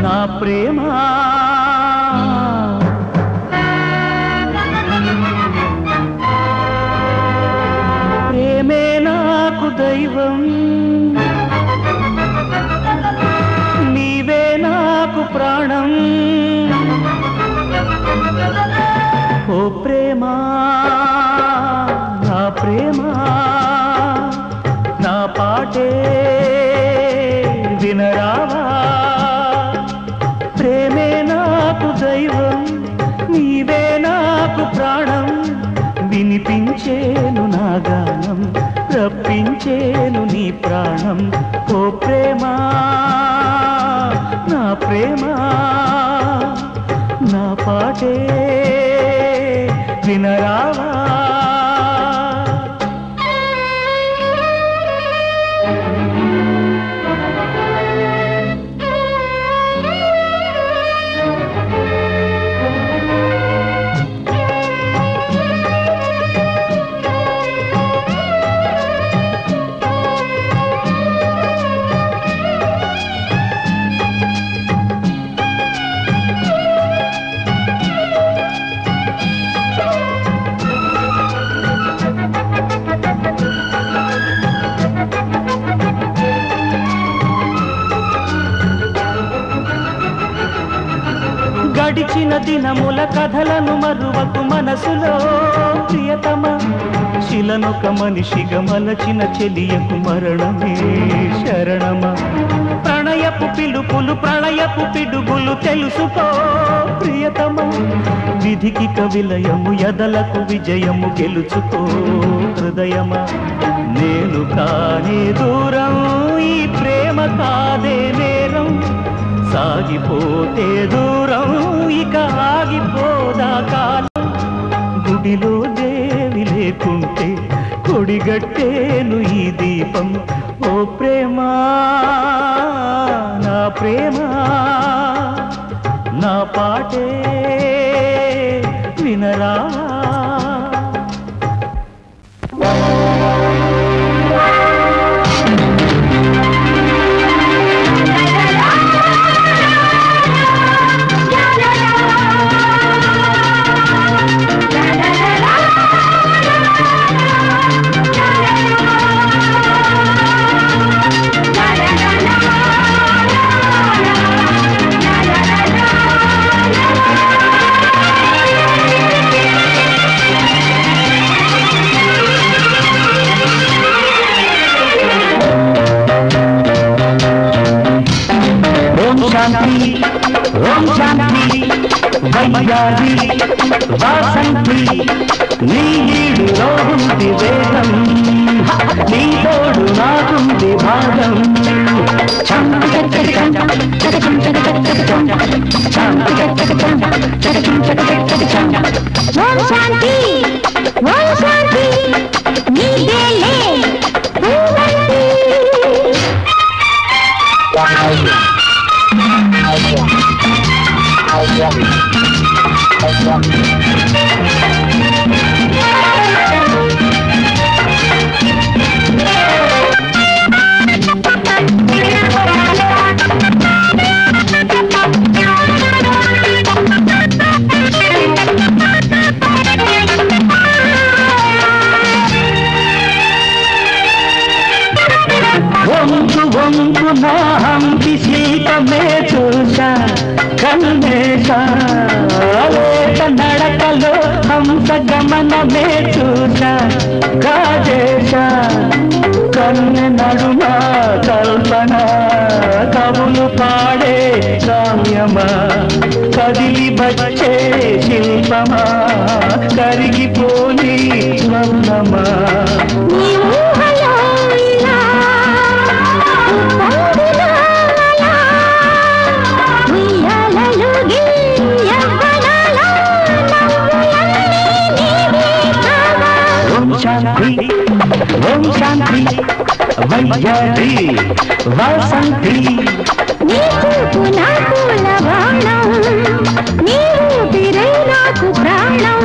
నా ప్రేమ ప్రేమే నాకు దైవం నీవే నాకు ప్రాణం ఓ ప్రేమ నా ప్రేమ నా పాటే వినరావా ప్రేమే నాకు దైవం నీవే నాకు ప్రాణం వినిపించేను నా గానం రప్పించేను నీ ప్రాణం ఓ ప్రేమ నా ప్రేమ నా పాటే వినరావా గడిచిన దినముల కథలను మరువకు మనసులో ప్రియతమ శిలనొక మనిషిగా మలచిన చెలియకు మరణమే శరణమ ప్రణయపు పిలుపులు ప్రళయపు పిడుగులు తెలుసుకో ప్రియతమ విధికి కవిలయము ఎదలకు విజయము గెలుచుకో హృదయమ నేను కానే దూరం ఈ ప్రేమ కాదే నేరం సాగిపోతే దూరం ఇక ఆగిపోదా కాలం గుడిలో దేవి లేకుంటే కొడిగట్టేను ఈ దీపం ఓ ప్రేమ నా ప్రేమ నా పాటే వినరా వయ్యారి వాసంతి నీ ఈడులో ఉంది వేగం నీ తోడు నాకుంది భాగం ఓం శాంతి ఓం శాంతి నీదేలే పూవంతి వంకు వంకు నా హంపి శిల్పమే చూసా కన్నేశా లేత నడకలో హంస గమనమే చూసా కాజేశా కన్నె నడుమ కల్పన కవులు పాడే కావ్యమా కదిలి వచ్చే శిల్పమా కరిగిపోని స్వర్ణమా శాంతి ఓం శాంతి వయ్యారి వాసంతి నీ చూపు నాకు లవణం నీ ఊపిరే నాకు ప్రాణం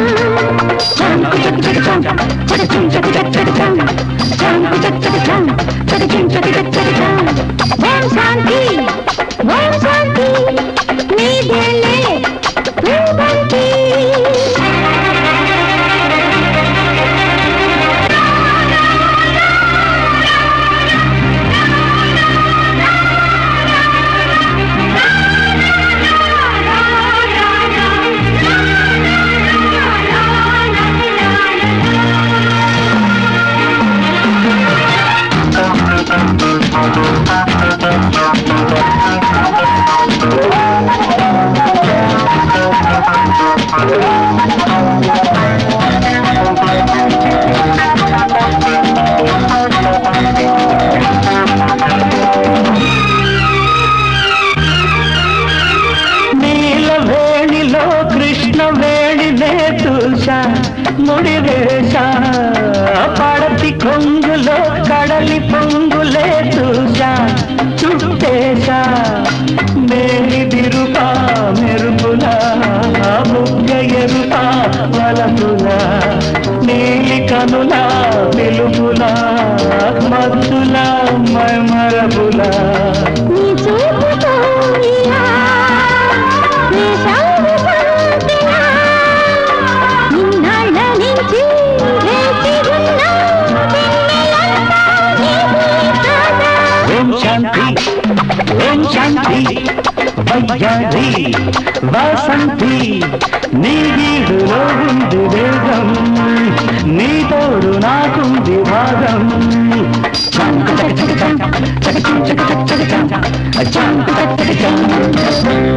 ముడి వేష పడతి కొంగులో కడలి పొంగులే చూశా చుట్టేశా మేలి బిరుపా మెరుపులా ముగ్గ ఎరుపా వలపులా నీలి కనులా వెలుగులా మత్తులా మరపులా నీ చూపుతో ఇలా వేషాలు పంపినా నిన్నాళ్ళ నుంచి వేచి ఉన్న వెన్నెలంతా నీకు కాదా ఓం శాంతి ఓం శాంతి వయ్యారి వాసంతి నీ గీడులో ఉంది వేగం నీ తోడు నాకుంది భాగం చంక చక చక చక చక చక చక చక చక చక చక